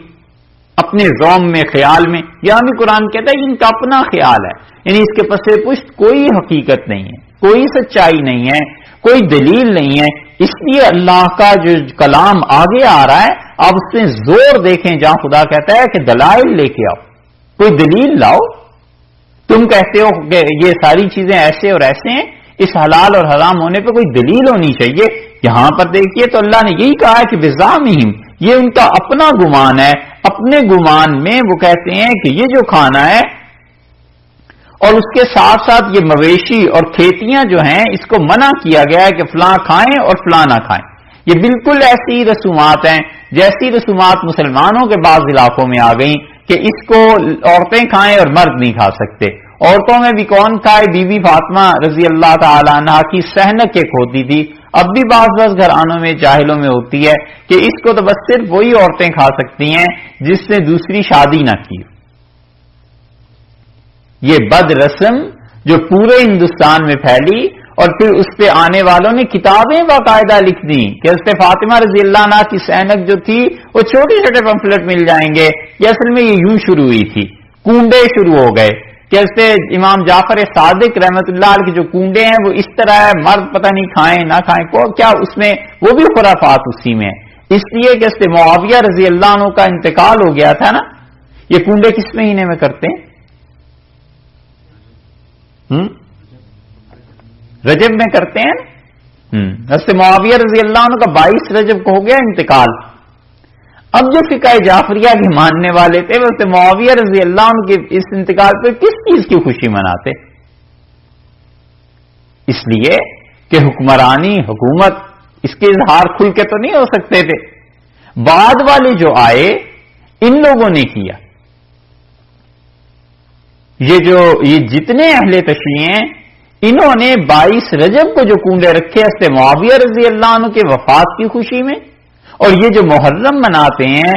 اپنے زوم میں، خیال میں. یہاں بھی قرآن کہتا ہے ان کا اپنا خیال ہے، یعنی اس کے پس پشت کوئی حقیقت نہیں ہے، کوئی سچائی نہیں ہے، کوئی دلیل نہیں ہے. اس لیے اللہ کا جو کلام آگے آ رہا ہے آپ اس میں زور دیکھیں جہاں خدا کہتا ہے کہ دلائل لے کے آؤ، کوئی دلیل لاؤ. تم کہتے ہو کہ یہ ساری چیزیں ایسے اور ایسے ہیں، اس حلال اور حرام ہونے پہ کوئی دلیل ہونی چاہیے. یہاں پر دیکھیے تو اللہ نے یہی کہا ہے کہ بِزَعْمِهِمْ، یہ ان کا اپنا گمان ہے. اپنے گمان میں وہ کہتے ہیں کہ یہ جو کھانا ہے اور اس کے ساتھ ساتھ یہ مویشی اور کھیتیاں جو ہیں اس کو منع کیا گیا ہے کہ فلاں کھائیں اور فلاں نہ کھائیں. یہ بالکل ایسی رسومات ہیں جیسی رسومات مسلمانوں کے بعض علاقوں میں آ گئیں کہ اس کو عورتیں کھائیں اور مرد نہیں کھا سکتے. عورتوں میں بھی کون کھائے؟ بی بی فاطمہ رضی اللہ تعالی عنہا کی سہنک ایک ہوتی تھی، اب بھی بعض گھرانوں میں جاہلوں میں ہوتی ہے کہ اس کو تو بس صرف وہی عورتیں کھا سکتی ہیں جس نے دوسری شادی نہ کی. یہ بد رسم جو پورے ہندوستان میں پھیلی اور پھر اس پہ آنے والوں نے کتابیں باقاعدہ لکھ دی کہ حضرت فاطمہ رضی اللہ عنہا کی سینک جو تھی وہ چھوٹے چھوٹے پمفلٹ مل جائیں گے. یہ اصل میں یہ یوں شروع ہوئی تھی، کنڈے شروع ہو گئے کہ حضرت امام جعفر صادق رحمت اللہ علیہ کے جو کنڈے ہیں وہ اس طرح ہے، مرد پتہ نہیں کھائیں نہ کھائیں کو کیا اس میں وہ بھی خرافات اسی میں. اس لیے کہ حضرت معاویہ رضی اللہ عنہ کا انتقال ہو گیا تھا نا. یہ کنڈے کس مہینے میں کرتے ہیں؟ رجب میں کرتے ہیں. حضرت معاویہ رضی اللہ عنہ کا 22 رجب کو ہو گیا انتقال. اب جو فقہ جعفریہ کے ماننے والے تھے وہ حضرت معاویہ رضی اللہ عنہ کے اس انتقال پہ کس چیز کی خوشی مناتے؟ اس لیے کہ حکمرانی حکومت اس کے اظہار کھل کے تو نہیں ہو سکتے تھے. بعد والے جو آئے ان لوگوں نے کیا. یہ جتنے اہل تشیع ہیں انہوں نے 22 رجب کو جو کنڈے رکھے حضرت معاویہ رضی اللہ عنہ کے وفات کی خوشی میں، اور یہ جو محرم مناتے ہیں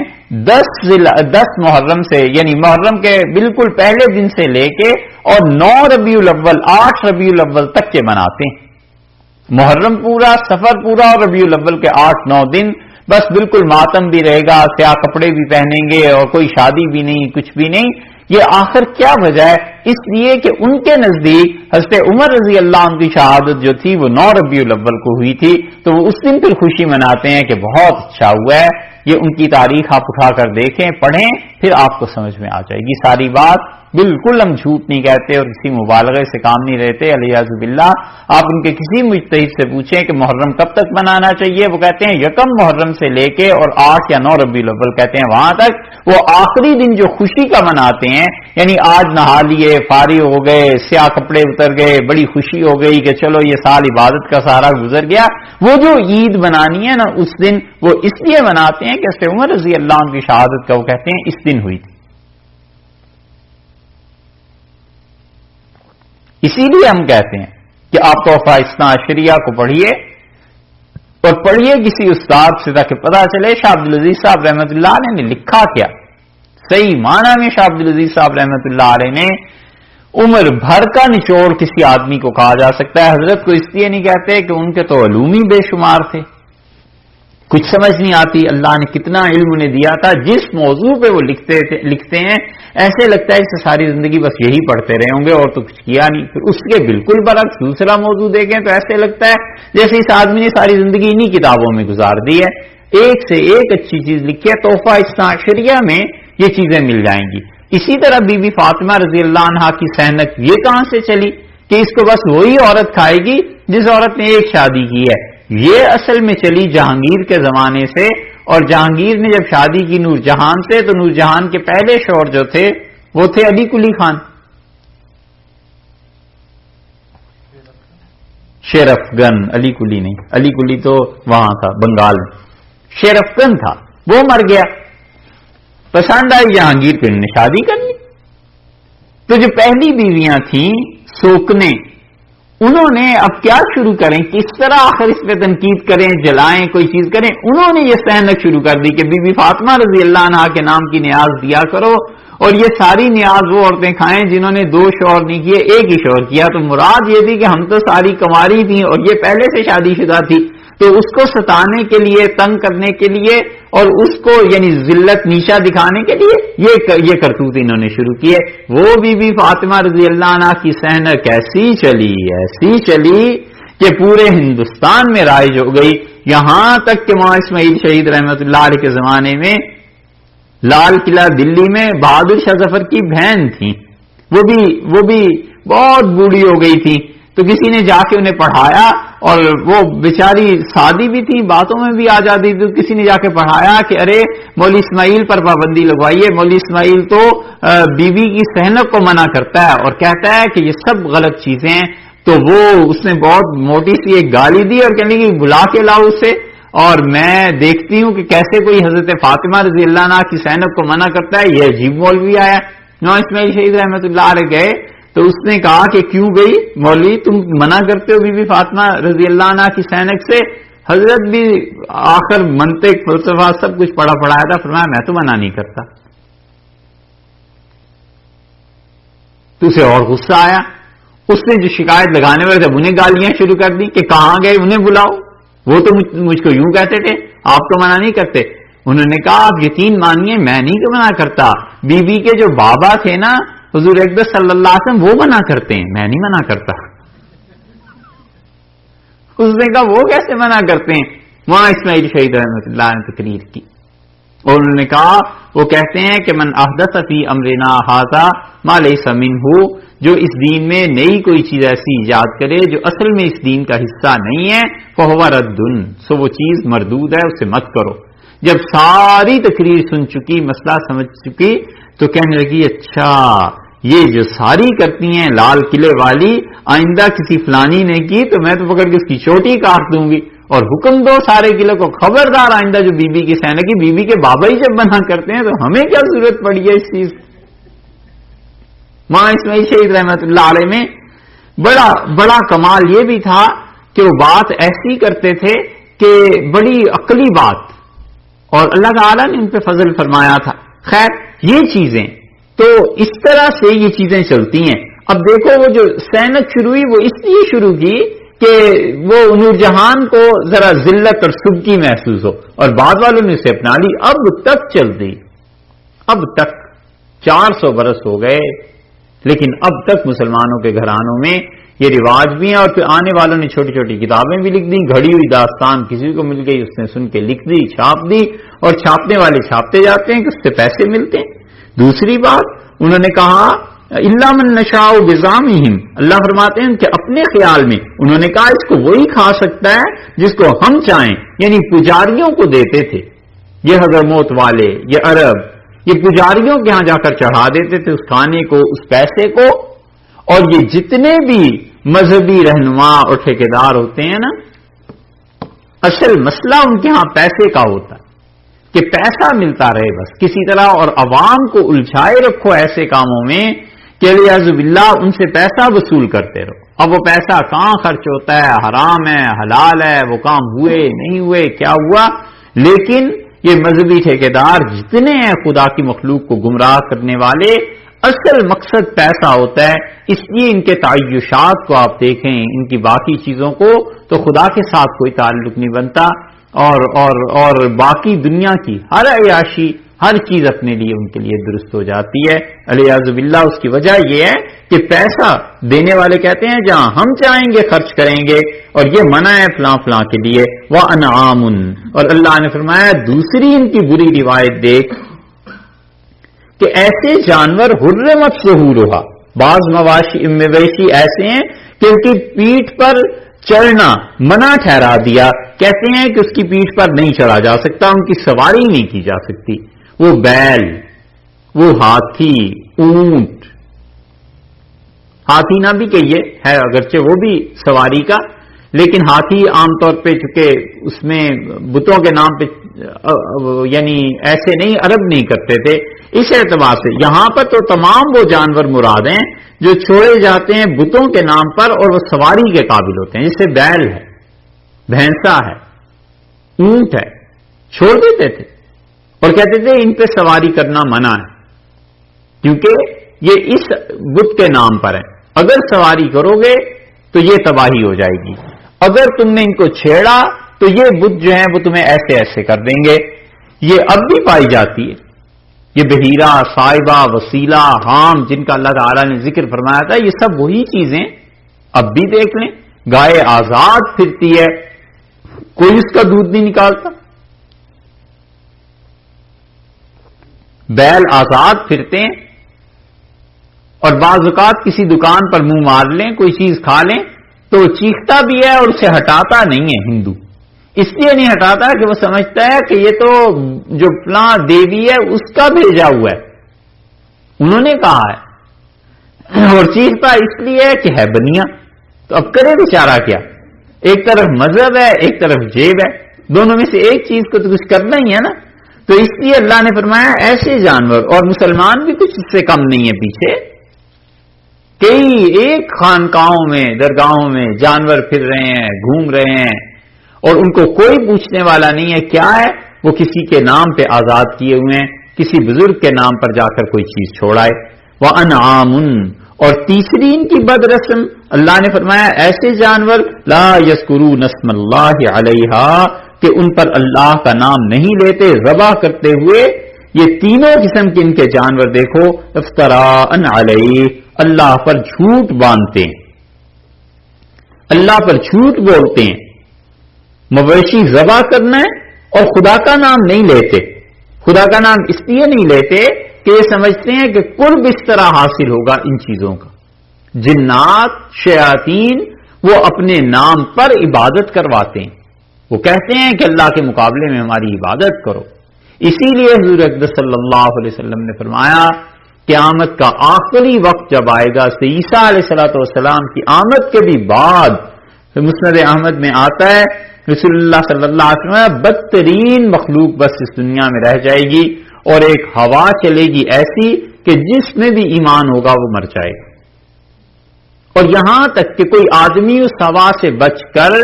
10 محرم سے، یعنی محرم کے بالکل پہلے دن سے لے کے اور 9 ربیع الاول 8 ربیع الاول تک کے مناتے ہیں۔ محرم پورا، سفر پورا اور ربیع الاول کے 8-9 دن بس بالکل ماتم بھی رہے گا، سیاہ کپڑے بھی پہنیں گے اور کوئی شادی بھی نہیں، کچھ بھی نہیں۔ یہ آخر کیا وجہ ہے؟ اس لیے کہ ان کے نزدیک حضرت عمر رضی اللہ عنہ کی شہادت جو تھی وہ 9 ربیع الاول کو ہوئی تھی، تو وہ اس دن پھر خوشی مناتے ہیں کہ بہت اچھا ہوا ہے۔ یہ ان کی تاریخ آپ اٹھا کر دیکھیں، پڑھیں، پھر آپ کو سمجھ میں آ جائے گی ساری بات۔ بالکل ہم جھوٹ نہیں کہتے اور کسی مبالغے سے کام نہیں رہتے، علیہ باللہ۔ آپ ان کے کسی مجتہد سے پوچھیں کہ محرم کب تک منانا چاہیے، وہ کہتے ہیں یکم محرم سے لے کے اور 8 یا 9 ربیع الاول کہتے ہیں وہاں تک۔ وہ آخری دن جو خوشی کا مناتے ہیں، یعنی آج نہا لیے، فارغ ہو گئے، سیاہ کپڑے اتر گئے، بڑی خوشی ہو گئی کہ چلو یہ سال عبادت کا سہارا گزر گیا، وہ جو عید منانی ہے نا اس دن، وہ اس لیے مناتے ہیں کہ حضرت عمر رضی اللہ عنہ کی شہادت کا وہ کہتے ہیں اس دن ہوئی تھی۔ اسی لیے ہم کہتے ہیں کہ آپ تحفہ اثنا عشریہ کو پڑھیے اور پڑھیے کسی استاد سے تاکہ پتہ چلے شاہ عبدالعزیز صاحب رحمۃ اللہ علیہ نے لکھا کیا۔ صحیح معنی میں شاہ عبدالعزیز صاحب رحمۃ اللہ علیہ نے عمر بھر کا نچوڑ کسی آدمی کو کہا جا سکتا ہے۔ حضرت کو اس لیے نہیں کہتے کہ ان کے تو علوم ہی بے شمار تھے، کچھ سمجھ نہیں آتی، اللہ نے کتنا علم انہیں دیا تھا۔ جس موضوع پہ وہ لکھتے ہیں ایسے لگتا ہے کہ ساری زندگی بس یہی پڑھتے رہے ہوں گے اور تو کچھ کیا نہیں۔ پھر اس کے بالکل برعکس دوسرا موضوع دیکھیں تو ایسے لگتا ہے جیسے اس آدمی نے ساری زندگی انہی کتابوں میں گزار دی ہے، ایک سے ایک اچھی چیز لکھی ہے۔ تحفہ اثنا عشریہ میں یہ چیزیں مل جائیں گی۔ اسی طرح بی بی فاطمہ رضی اللہ عنہا کی سینک یہ کہاں سے چلی کہ اس کو بس وہی عورت کھائے گی جس عورت نے ایک شادی کی ہے؟ یہ اصل میں چلی جہانگیر کے زمانے سے، اور جہانگیر نے جب شادی کی نور جہان سے تو نور جہان کے پہلے شوہر جو تھے وہ تھے علی کلی خان، شیر افغن، علی کلی نہیں، علی کلی تو وہاں تھا بنگال میں، شیر افغن تھا، وہ مر گیا، پسند آئی جہانگیر پھر نے شادی کر لی۔ تو جو پہلی بیویاں تھیں سوکنے، انہوں نے اب کیا شروع کریں، کس طرح آخر اس پہ تنقید کریں، جلائیں، کوئی چیز کریں، انہوں نے یہ سہنک شروع کر دی کہ بی بی فاطمہ رضی اللہ عنہا کے نام کی نیاز دیا کرو، اور یہ ساری نیاز وہ عورتیں کھائیں جنہوں نے 2 شوہر نہیں کیے، ایک ہی شوہر کیا۔ تو مراد یہ تھی کہ ہم تو ساری کنواری تھیں اور یہ پہلے سے شادی شدہ تھی، تو اس کو ستانے کے لیے، تنگ کرنے کے لیے اور اس کو یعنی ذلت نیچا دکھانے کے لیے یہ کرتوت انہوں نے شروع کیے۔ وہ بی بی فاطمہ رضی اللہ عنہا کی سہنک ایسی چلی کہ پورے ہندوستان میں رائج ہو گئی، یہاں تک کہ مولانا اسماعیل شہید رحمۃ اللہ علیہ کے زمانے میں لال قلعہ دلی میں بہادر شاہ ظفر کی بہن تھی، وہ بھی بہت بوڑھی ہو گئی تھی، تو کسی نے جا کے انہیں پڑھایا، اور وہ بیچاری سادی بھی تھی، باتوں میں بھی آ جاتی تھی، تو کسی نے جا کے پڑھایا کہ ارے مولوی اسماعیل پر پابندی لگوائیے، مولوی اسماعیل تو بیوی کی سہنک کو منع کرتا ہے اور کہتا ہے کہ یہ سب غلط چیزیں ہیں۔ تو وہ اس نے بہت موٹی سی ایک گالی دی اور کہنے کی بلا کے لاؤ اسے، اور میں دیکھتی ہوں کہ کیسے کوئی حضرت فاطمہ رضی اللہ عنہ کی سینک کو منع کرتا ہے۔ یہ عجیب مولوی آیا، مولانا اسماعیل شہید رحمۃ اللہ علیہ گئے تو اس نے کہا کہ کیوں گئی مولوی، تم منع کرتے ہو بی بی فاطمہ رضی اللہ عنہ کی سینک سے؟ حضرت بھی آخر منطق فلسفہ سب کچھ پڑھایا تھا، فرمایا میں تو منع نہیں کرتا۔ تو اسے اور غصہ آیا، اس نے جو شکایت لگانے والے تھے انہیں گالیاں شروع کر دی کہ کہاں گئے، انہیں بلاؤ، وہ تو مجھ کو یوں کہتے تھے، آپ تو منع نہیں کرتے۔ انہوں نے کہا آپ یقین مانیے میں نہیں منع کرتا، بی بی کے جو بابا تھے نا حضور اکبر صلی اللہ علیہ وسلم وہ منع کرتے ہیں، میں نہیں منع کرتا۔ اس نے کہا وہ کیسے منع کرتے ہیں؟ وہاں اسماعیل شہید رحمۃ اللہ نے تقریر کی اور انہوں نے کہا وہ کہتے ہیں کہ من احدث فی امرنا ھذا ما لیس منہ، جو اس دین میں نئی کوئی چیز ایسی ایجاد کرے جو اصل میں اس دین کا حصہ نہیں ہے، فہو رد، سو وہ چیز مردود ہے، اسے مت کرو۔ جب ساری تقریر سن چکی، مسئلہ سمجھ چکی، تو کہنے لگی اچھا یہ جو ساری کرتی ہیں لال قلعے والی، آئندہ کسی فلانی نے کی تو میں تو پکڑ کے اس کی چوٹی کاٹ دوں گی، اور حکم دو سارے قلعے کو خبردار آئندہ جو بی بی کی سینک کی، بی بی کے بابا ہی جب منع کرتے ہیں تو ہمیں کیا ضرورت پڑی ہے اس چیز۔ وہاں اسماعیل شہید رحمت اللہ علیہ میں بڑا کمال یہ بھی تھا کہ وہ بات ایسی کرتے تھے کہ بڑی عقلی بات، اور اللہ تعالیٰ نے ان پہ فضل فرمایا تھا. خیر یہ چیزیں تو اس طرح سے یہ چیزیں چلتی ہیں. اب دیکھو وہ جو سینت شروع ہوئی وہ اس لیے شروع کی کہ وہ نور جہان کو ذرا ذلت اور سبکی محسوس ہو، اور بعد والوں نے اسے اپنا لی. اب تک چلتی، اب تک 400 برس ہو گئے، لیکن اب تک مسلمانوں کے گھرانوں میں یہ رواج بھی ہیں. اور پھر آنے والوں نے چھوٹی چھوٹی کتابیں بھی لکھ دیں، گھڑی ہوئی داستان کسی کو مل گئی، اس نے سن کے لکھ دی، چھاپ دی، اور چھاپنے والے چھاپتے جاتے ہیں کہ اس سے پیسے ملتے ہیں. دوسری بات انہوں نے کہا الا من نشاء بزعمہم، اللہ فرماتے ہیں کہ اپنے خیال میں انہوں نے کہا اس کو وہی کھا سکتا ہے جس کو ہم چاہیں، یعنی پجاریوں کو دیتے تھے یہ حضرموت والے، یہ عرب، یہ پجاریوں کے ہاں جا کر چڑھا دیتے تھے اس کھانے کو، اس پیسے کو. اور یہ جتنے بھی مذہبی رہنما اور ٹھیکیدار ہوتے ہیں نا، اصل مسئلہ ان کے ہاں پیسے کا ہوتا ہے کہ پیسہ ملتا رہے بس کسی طرح، اور عوام کو الجھائے رکھو ایسے کاموں میں کہ الیاذ باللہ ان سے پیسہ وصول کرتے رہو. اب وہ پیسہ کہاں خرچ ہوتا ہے، حرام ہے حلال ہے، وہ کام ہوئے نہیں ہوئے کیا ہوا. لیکن یہ مذہبی ٹھیکیدار جتنے ہیں خدا کی مخلوق کو گمراہ کرنے والے، اصل مقصد پیسہ ہوتا ہے. اس لیے ان کے تعیشات کو آپ دیکھیں، ان کی باقی چیزوں کو تو خدا کے ساتھ کوئی تعلق نہیں بنتا، اور باقی دنیا کی ہر عیاشی، ہر چیز اپنے لیے ان کے لیے درست ہو جاتی ہے. الیاذ باللہ اس کی وجہ یہ ہے کہ پیسہ دینے والے کہتے ہیں جہاں ہم چاہیں گے خرچ کریں گے، اور یہ منع ہے فلاں فلاں کے لیے. وَأَنْعَامٌ، اور اللہ نے فرمایا دوسری ان کی بری روایت دیکھ کہ ایسے جانور حرمت ظہورھا، بعض مویشی ایسے ہیں کہ ان کی پیٹھ پر چڑھنا منع ٹھہرا دیا. کہتے ہیں کہ اس کی پیٹھ پر نہیں چڑھا جا سکتا، ان کی سواری نہیں کی جا سکتی. وہ بیل، وہ ہاتھی، اونٹ، ہاتھی نہ بھی کہیے ہے اگرچہ وہ بھی سواری کا، لیکن ہاتھی عام طور پہ چونکہ اس میں بتوں کے نام پہ یعنی ایسے نہیں عرب نہیں کرتے تھے، اس اعتبار سے یہاں پر تو تمام وہ جانور مراد ہیں جو چھوڑے جاتے ہیں بتوں کے نام پر اور وہ سواری کے قابل ہوتے ہیں. جیسے بیل ہے، بھینسا ہے، اونٹ ہے، چھوڑ دیتے تھے اور کہتے تھے ان پہ سواری کرنا منع ہے کیونکہ یہ اس بت کے نام پر ہے. اگر سواری کرو گے تو یہ تباہی ہو جائے گی، اگر تم نے ان کو چھیڑا تو یہ بت جو ہیں وہ تمہیں ایسے ایسے کر دیں گے. یہ اب بھی پائی جاتی ہے، یہ بحیرہ، صائبہ، وسیلہ، حام جن کا اللہ تعالیٰ نے ذکر فرمایا تھا، یہ سب وہی چیزیں اب بھی دیکھ لیں. گائے آزاد پھرتی ہے، کوئی اس کا دودھ نہیں نکالتا. بیل آزاد پھرتے ہیں، اور بعض اوقات کسی دکان پر منہ مار لیں، کوئی چیز کھا لیں تو وہ چیختا بھی ہے اور اسے ہٹاتا نہیں ہے. ہندو اس لیے نہیں ہٹاتا کہ وہ سمجھتا ہے کہ یہ تو جو فلاں دیوی ہے اس کا بھیجا ہوا ہے، انہوں نے کہا ہے. اور چیختا اس لیے کہ ہے بنیا. تو اب کرے بیچارہ کیا؟ ایک طرف مذہب ہے، ایک طرف جیب ہے، دونوں میں سے ایک چیز کو تو کچھ کرنا ہی ہے نا. تو اس لیے اللہ نے فرمایا ایسے جانور، اور مسلمان بھی کچھ اس سے کم نہیں ہے. پیچھے کئی ایک خانقاہوں میں، درگاہوں میں جانور پھر رہے ہیں، گھوم رہے ہیں، اور ان کو کوئی پوچھنے والا نہیں ہے کیا ہے. وہ کسی کے نام پہ آزاد کیے ہوئے ہیں، کسی بزرگ کے نام پر جا کر کوئی چیز چھوڑائے. وَأَنْعَامٌ، اور تیسری ان کی بد رسم اللہ نے فرمایا ایسے جانور لا یذکرون اسم اللہ علیہا، کہ ان پر اللہ کا نام نہیں لیتے ذبح کرتے ہوئے. یہ تینوں قسم کے ان کے جانور دیکھو، افتراء علیہ، اللہ پر جھوٹ باندھتے ہیں، اللہ پر جھوٹ بولتے ہیں. مویشی ذبح کرنا ہے اور خدا کا نام نہیں لیتے. خدا کا نام اس لیے نہیں لیتے کہ یہ سمجھتے ہیں کہ قرب اس طرح حاصل ہوگا ان چیزوں کا. جنات، شیاطین وہ اپنے نام پر عبادت کرواتے ہیں، وہ کہتے ہیں کہ اللہ کے مقابلے میں ہماری عبادت کرو. اسی لیے حضور اقدس صلی اللہ علیہ وسلم نے فرمایا قیامت کا آخری وقت جب آئے گا، تو عیسیٰ علیہ الصلوۃ والسلام کی آمد کے بھی بعد مسند احمد میں آتا ہے رسول اللہ صلی اللہ علیہ وسلم بدترین مخلوق بس اس دنیا میں رہ جائے گی، اور ایک ہوا چلے گی ایسی کہ جس میں بھی ایمان ہوگا وہ مر جائے گا. اور یہاں تک کہ کوئی آدمی اس ہوا سے بچ کر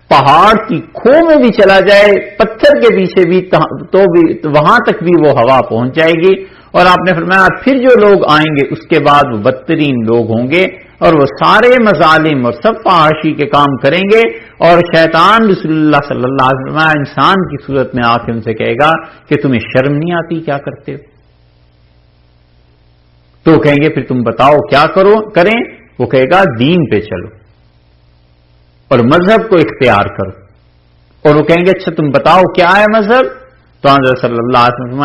پہاڑ کی کھو میں بھی چلا جائے، پتھر کے پیچھے بھی، تو وہاں تک بھی وہ ہوا پہنچ جائے گی. اور آپ نے فرمایا پھر جو لوگ آئیں گے اس کے بعد وہ بدترین لوگ ہوں گے اور وہ سارے مظالم اور سب فحاشی کے کام کریں گے. اور شیطان رسول اللہ صلی اللہ علیہ وسلم انسان کی صورت میں آ کے ان سے کہے گا کہ تمہیں شرم نہیں آتی کیا کرتے ہو؟ تو کہیں گے پھر تم بتاؤ کیا کریں؟ وہ کہے گا دین پہ چلو اور مذہب کو اختیار کرو. اور وہ کہیں گے اچھا تم بتاؤ کیا ہے مذہب؟ تو حضرت صلی اللہ علیہ وسلم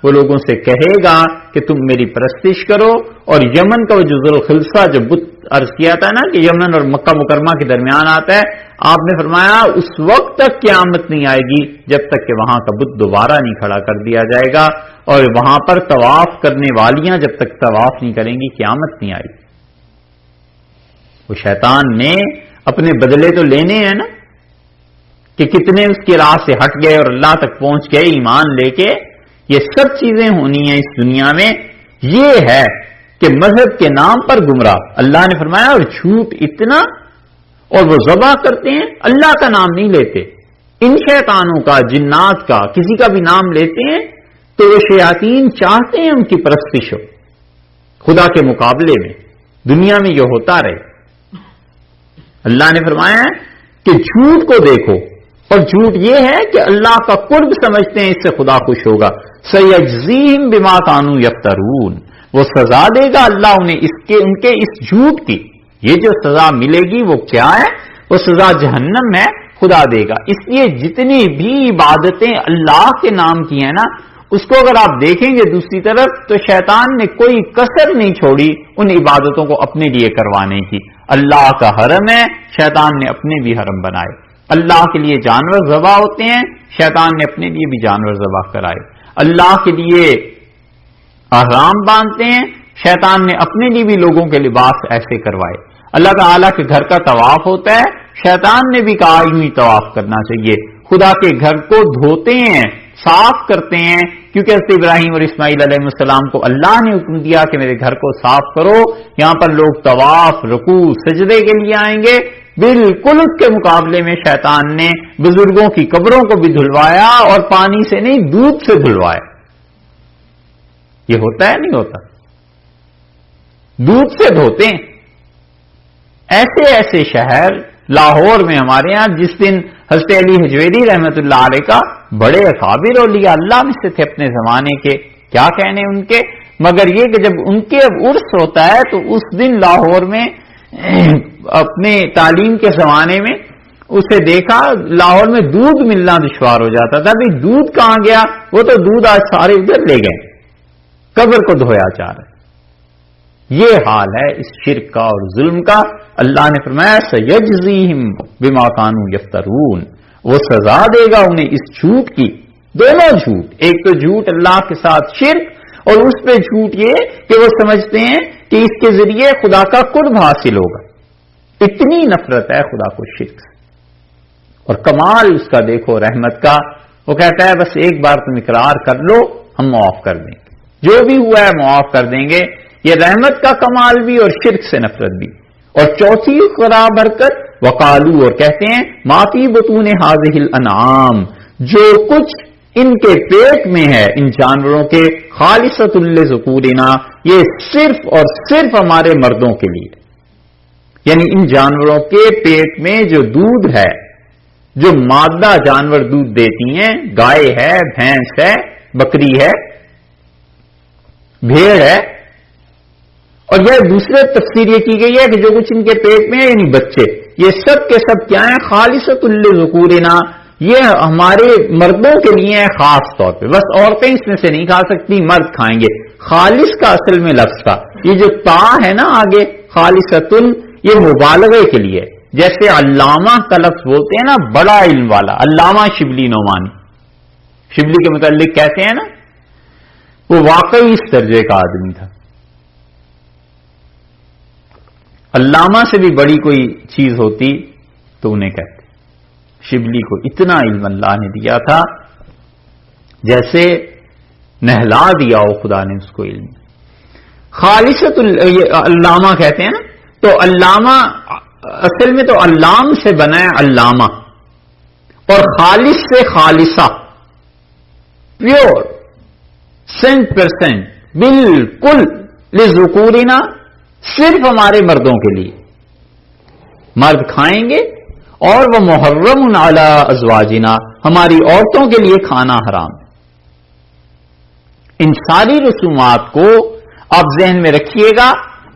وہ لوگوں سے کہے گا کہ تم میری پرستش کرو. اور یمن کا وہ جو ذوالخلصہ جو بت عرض کیا تھا نا کہ یمن اور مکہ مکرمہ کے درمیان آتا ہے، آپ نے فرمایا اس وقت تک قیامت نہیں آئے گی جب تک کہ وہاں کا بت دوبارہ نہیں کھڑا کر دیا جائے گا. اور وہاں پر طواف کرنے والیاں جب تک طواف نہیں کریں گی قیامت نہیں آئے گی. وہ شیطان نے اپنے بدلے تو لینے ہیں نا کہ کتنے اس کی راہ سے ہٹ گئے اور اللہ تک پہنچ گئے ایمان لے کے. یہ سب چیزیں ہونی ہیں اس دنیا میں. یہ ہے کہ مذہب کے نام پر گمراہ. اللہ نے فرمایا اور جھوٹ اتنا، اور وہ ذبح کرتے ہیں اللہ کا نام نہیں لیتے. ان شیطانوں کا، جنات کا، کسی کا بھی نام لیتے ہیں تو وہ شیاطین چاہتے ہیں ان کی پرستش ہو خدا کے مقابلے میں. دنیا میں یہ ہوتا رہے. اللہ نے فرمایا کہ جھوٹ کو دیکھو، اور جھوٹ یہ ہے کہ اللہ کا قرب سمجھتے ہیں اس سے خدا خوش ہوگا. سیجزیہم بما کانوا یفترون، وہ سزا دے گا اللہ انہیں ان کے اس جھوٹ کی. یہ جو سزا ملے گی وہ کیا ہے؟ وہ سزا جہنم ہے، خدا دے گا. اس لیے جتنی بھی عبادتیں اللہ کے نام کی ہیں نا، اس کو اگر آپ دیکھیں گے دوسری طرف تو شیطان نے کوئی کسر نہیں چھوڑی ان عبادتوں کو اپنے لیے کروانے کی. اللہ کا حرم ہے، شیطان نے اپنے بھی حرم بنائے. اللہ کے لیے جانور ذبح ہوتے ہیں، شیطان نے اپنے لیے بھی جانور ذبح کرائے. اللہ کے لیے احرام باندھتے ہیں، شیطان نے اپنے لیے بھی لوگوں کے لباس ایسے کروائے. اللہ تعالیٰ کے گھر کا طواف ہوتا ہے، شیطان نے بھی کہا یوں ہی طواف کرنا چاہیے. خدا کے گھر کو دھوتے ہیں، صاف کرتے ہیں، کیونکہ حضرت ابراہیم اور اسماعیل علیہ السلام کو اللہ نے حکم دیا کہ میرے گھر کو صاف کرو. یہاں پر لوگ طواف، رکوع، سجدے کے لیے آئیں گے. بالکل اس کے مقابلے میں شیطان نے بزرگوں کی قبروں کو بھی دھلوایا، اور پانی سے نہیں دودھ سے دھلوایا. یہ ہوتا ہے نہیں ہوتا؟ دودھ سے دھوتے ہیں. ایسے ایسے شہر لاہور میں ہمارے ہاں، جس دن حضرت علی حجویری رحمت اللہ علیہ کا، بڑے اکابر اولیاء اللہ میں سے تھے اپنے زمانے کے، کیا کہنے ان کے، مگر یہ کہ جب ان کے اب عرس ہوتا ہے تو اس دن لاہور میں اپنے تعلیم کے زمانے میں اسے دیکھا لاہور میں دودھ ملنا دشوار ہو جاتا تھا. بھی دودھ کہاں گیا؟ وہ تو دودھ آج سارے ادھر لے گئے، قبر کو دھویا جا رہا ہے. یہ حال ہے اس شرک کا اور ظلم کا. اللہ نے فرمایا سیجزیہم بما کانوا یفترون، وہ سزا دے گا انہیں اس جھوٹ کی. دونوں جھوٹ، ایک تو جھوٹ اللہ کے ساتھ شرک، اور اس پہ جھوٹ یہ کہ وہ سمجھتے ہیں کہ اس کے ذریعے خدا کا قرب حاصل ہوگا. اتنی نفرت ہے خدا کو شرک سے. اور کمال اس کا دیکھو رحمت کا، وہ کہتا ہے بس ایک بار تم اقرار کر لو ہم معاف کر دیں گے، جو بھی ہوا ہے معاف کر دیں گے. یہ رحمت کا کمال بھی اور شرک سے نفرت بھی. اور چوتھی خراب برکت وقالو، اور کہتے ہیں ما فی بطون ھذہ الانعام، جو کچھ ان کے پیٹ میں ہے ان جانوروں کے، خالصۃ لذکورنا، یہ صرف اور صرف ہمارے مردوں کے لیے. یعنی ان جانوروں کے پیٹ میں جو دودھ ہے، جو مادہ جانور دودھ دیتی ہیں، گائے ہے، بھینس ہے، بکری ہے، بھیڑ ہے. اور یہ دوسرے تفسیر یہ کی گئی ہے کہ جو کچھ ان کے پیٹ میں ہے یعنی بچے، یہ سب کے سب کیا ہیں؟ خالصۃ لذکورنا، یہ ہمارے مردوں کے لیے ہے خاص طور پہ. بس عورتیں اس میں سے نہیں کھا سکتی، مرد کھائیں گے. خالص کا اصل میں لفظ کا یہ جو تا ہے نا آگے خالصۃ، یہ مبالغے کے لیے. جیسے علامہ کا لفظ بولتے ہیں نا، بڑا علم والا، علامہ شبلی نعمانی. شبلی کے متعلق کہتے ہیں نا وہ واقعی اس درجے کا آدمی تھا. علامہ سے بھی بڑی کوئی چیز ہوتی تو انہیں کہتے. شبلی کو اتنا علم اللہ نے دیا تھا، جیسے نہلا دیا ہو خدا نے اس کو علم. خالصۃ علامہ کہتے ہیں نا، تو علامہ اصل میں تو علام سے بنا ہے علامہ، اور خالص سے خالصہ، پیور 100% بالکل، لذکورنا، صرف ہمارے مردوں کے لیے، مرد کھائیں گے، اور وہ محرم علی ازواجنا، ہماری عورتوں کے لیے کھانا حرام ہے۔ ان ساری رسومات کو آپ ذہن میں رکھیے گا،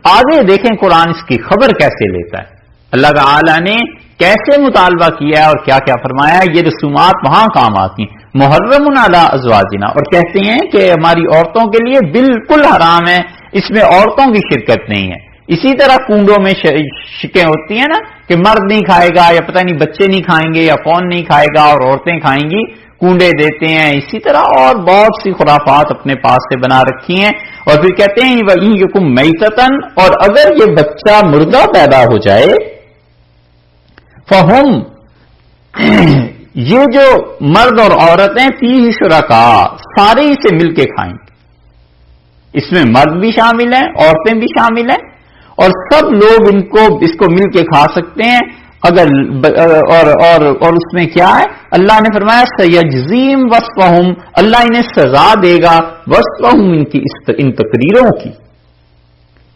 آگے دیکھیں قرآن اس کی خبر کیسے لیتا ہے، اللہ تعالی نے کیسے مطالبہ کیا ہے اور کیا کیا فرمایا ہے۔ یہ رسومات وہاں کام آتی ہیں، محرم علی ازواجنا، اور کہتے ہیں کہ ہماری عورتوں کے لیے بالکل حرام ہے، اس میں عورتوں کی شرکت نہیں ہے۔ اسی طرح کنڈوں میں شکیں ہوتی ہیں نا کہ مرد نہیں کھائے گا، یا پتہ نہیں بچے نہیں کھائیں گے، یا کون نہیں کھائے گا اور عورتیں کھائیں گی، کنڈے دیتے ہیں، اسی طرح اور بہت سی خرافات اپنے پاس سے بنا رکھی ہیں۔ اور پھر کہتے ہیں وَإِن يَكُن مَيْتَةً، اور اگر یہ بچہ مردہ پیدا ہو جائے، فَهُمْ، یہ جو مرد اور عورتیں فِيهِ شُرَكَاء، سارے اسے مل کے کھائیں گے، اس میں مرد بھی شامل ہیں، عورتیں بھی شامل ہیں، اور سب لوگ اس کو مل کے کھا سکتے ہیں۔ اگر اور اس میں کیا ہے، اللہ نے فرمایا سیجزیم وصفہم، اللہ انہیں سزا دے گا، وصفہم، ان تقریروں کی۔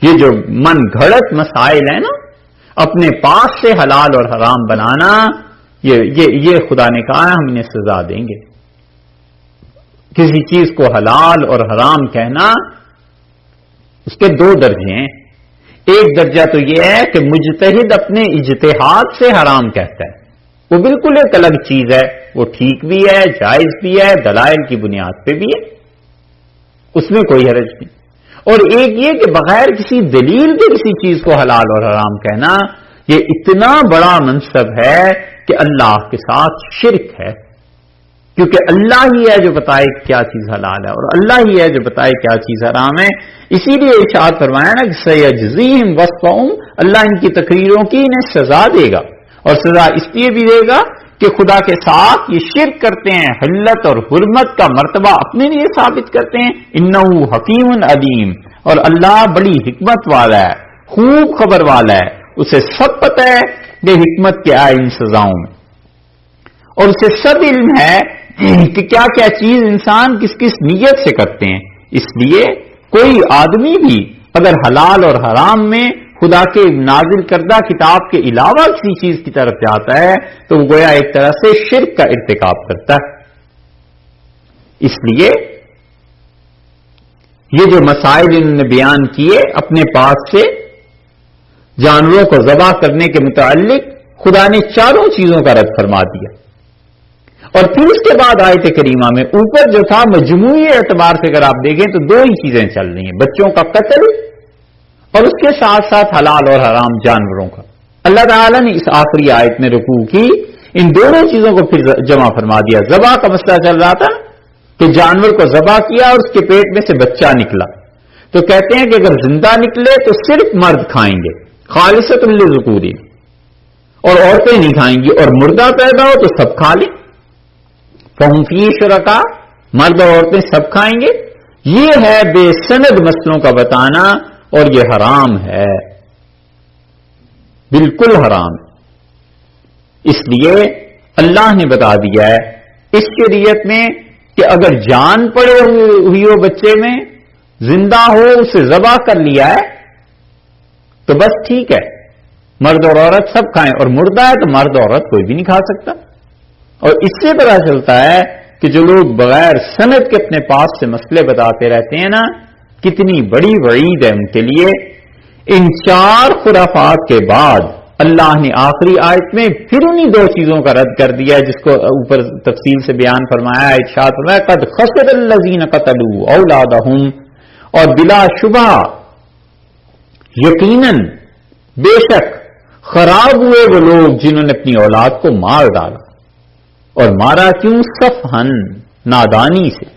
یہ جو من گھڑت مسائل ہیں نا، اپنے پاس سے حلال اور حرام بنانا، یہ خدا نے کہا ہے ہم انہیں سزا دیں گے۔ کسی چیز کو حلال اور حرام کہنا، اس کے دو درجے ہیں۔ ایک درجہ تو یہ ہے کہ مجتہد اپنے اجتہاد سے حرام کہتا ہے، وہ بالکل ایک الگ چیز ہے، وہ ٹھیک بھی ہے، جائز بھی ہے، دلائل کی بنیاد پہ بھی ہے، اس میں کوئی حرج نہیں۔ اور ایک یہ کہ بغیر کسی دلیل کے کسی چیز کو حلال اور حرام کہنا، یہ اتنا بڑا منصب ہے کہ اللہ کے ساتھ شرک ہے، کیونکہ اللہ ہی ہے جو بتائے کیا چیز حلال ہے، اور اللہ ہی ہے جو بتائے کیا چیز حرام ہے۔ اسی لیے ارشاد فرمایا نا کہ سیجزیہم وصفہم، اللہ ان کی تقریروں کی انہیں سزا دے گا، اور سزا اس لیے بھی دے گا کہ خدا کے ساتھ یہ شرک کرتے ہیں، حلت اور حرمت کا مرتبہ اپنے لیے ثابت کرتے ہیں۔ انہ حکیم علیم، اور اللہ بڑی حکمت والا ہے، خوب خبر والا ہے، اسے سب پتہ ہے کہ حکمت کیا ہے ان سزاؤں میں، اور اسے سب علم ہے کہ کیا کیا چیز انسان کس کس نیت سے کرتے ہیں۔ اس لیے کوئی آدمی بھی اگر حلال اور حرام میں خدا کے نازل کردہ کتاب کے علاوہ کسی چیز کی طرف جاتا ہے تو وہ گویا ایک طرح سے شرک کا ارتکاب کرتا ہے۔ اس لیے یہ جو مسائل انہوں نے بیان کیے اپنے پاس سے جانوروں کو ذبح کرنے کے متعلق، خدا نے چاروں چیزوں کا رد فرما دیا۔ اور پھر اس کے بعد آیت کریمہ میں اوپر جو تھا مجموعی اعتبار سے اگر آپ دیکھیں تو دو ہی چیزیں چل رہی ہیں، بچوں کا قتل اور اس کے ساتھ ساتھ حلال اور حرام جانوروں کا۔ اللہ تعالیٰ نے اس آخری آیت میں رکوع کی، ان دونوں چیزوں کو پھر جمع فرما دیا۔ ذبح کا مسئلہ چل رہا تھا کہ جانور کو ذبح کیا اور اس کے پیٹ میں سے بچہ نکلا، تو کہتے ہیں کہ اگر زندہ نکلے تو صرف مرد کھائیں گے، خالصۃ للذکور، اور عورتیں نہیں کھائیں گی، اور مردہ پیدا ہو تو سب کھا لیں، فہم فیہ شرکاء، مرد اور عورتیں سب کھائیں گے۔ یہ ہے بے سند مسئلوں کا بتانا، اور یہ حرام ہے، بالکل حرام ہے۔ اس لیے اللہ نے بتا دیا ہے اس شریعت میں کہ اگر جان پڑے ہوئی ہو بچے میں، زندہ ہو، اسے ذبح کر لیا ہے تو بس ٹھیک ہے، مرد اور عورت سب کھائیں، اور مردہ ہے تو مرد عورت کوئی بھی نہیں کھا سکتا۔ اور اس سے پتا چلتا ہے کہ جو لوگ بغیر سند کے اپنے پاس سے مسئلے بتاتے رہتے ہیں نا، کتنی بڑی وعید ہے ان کے لیے۔ ان چار خرافات کے بعد اللہ نے آخری آیت میں پھر انہی دو چیزوں کا رد کر دیا جس کو اوپر تفصیل سے بیان فرمایا، ارشاد فرمایا قد خسر الذین قتلوا اولادہم، اور بلا شبہ یقیناً بے شک خراب ہوئے وہ لوگ جنہوں نے اپنی اولاد کو مار ڈالا، اور مارا کیوں؟ سفہن، نادانی سے،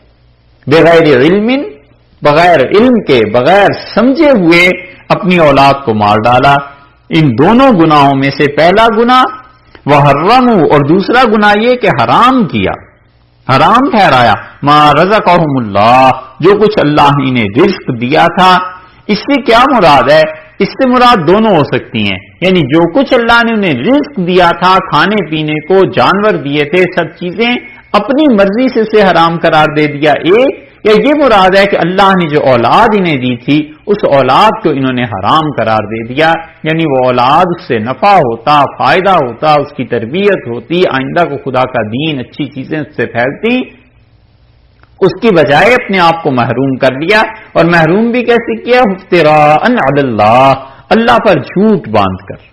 بغیر علم، بغیر علم کے، بغیر سمجھے ہوئے اپنی اولاد کو مار ڈالا۔ ان دونوں گناہوں میں سے پہلا گناہ وحرموا، اور دوسرا گناہ یہ کہ حرام کیا، حرام ٹھہرایا، ما رزقہم اللہ، جو کچھ اللہ نے رزق دیا تھا اس سے کیا مراد ہے؟ اس سے مراد دونوں ہو سکتی ہیں، یعنی جو کچھ اللہ نے انہیں رزق دیا تھا، کھانے پینے کو، جانور دیے تھے، سب چیزیں اپنی مرضی سے اسے حرام قرار دے دیا ایک، یا یہ مراد ہے کہ اللہ نے جو اولاد انہیں دی تھی اس اولاد کو انہوں نے حرام قرار دے دیا، یعنی وہ اولاد اس سے نفع ہوتا، فائدہ ہوتا، اس کی تربیت ہوتی، آئندہ کو خدا کا دین، اچھی چیزیں اس سے پھیلتی، اس کی بجائے اپنے آپ کو محروم کر لیا۔ اور محروم بھی کیسے کیا؟ افتراء علی اللہ، اللہ پر جھوٹ باندھ کر،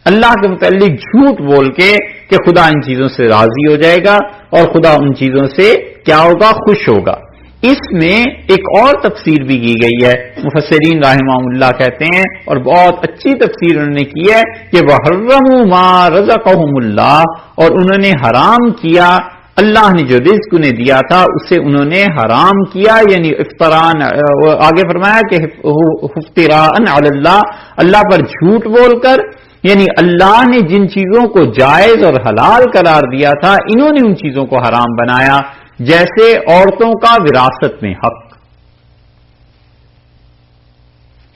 اللہ کے متعلق جھوٹ بول کے کہ خدا ان چیزوں سے راضی ہو جائے گا اور خدا ان چیزوں سے کیا ہوگا؟ خوش ہوگا۔ اس میں ایک اور تفسیر بھی کی گئی ہے، مفسرین رحمہ اللہ کہتے ہیں، اور بہت اچھی تفسیر انہوں نے کی ہے کہ وَحَرَّمُوا مَا رَزَقَهُمُ اللَّهُ، اور انہوں نے حرام کیا اللہ نے جو رزق انہیں دیا تھا اسے انہوں نے حرام کیا، یعنی افتراء، آگے فرمایا کہ افتراء علی اللہ، اللہ پر جھوٹ بول کر، یعنی اللہ نے جن چیزوں کو جائز اور حلال قرار دیا تھا انہوں نے ان چیزوں کو حرام بنایا، جیسے عورتوں کا وراثت میں حق،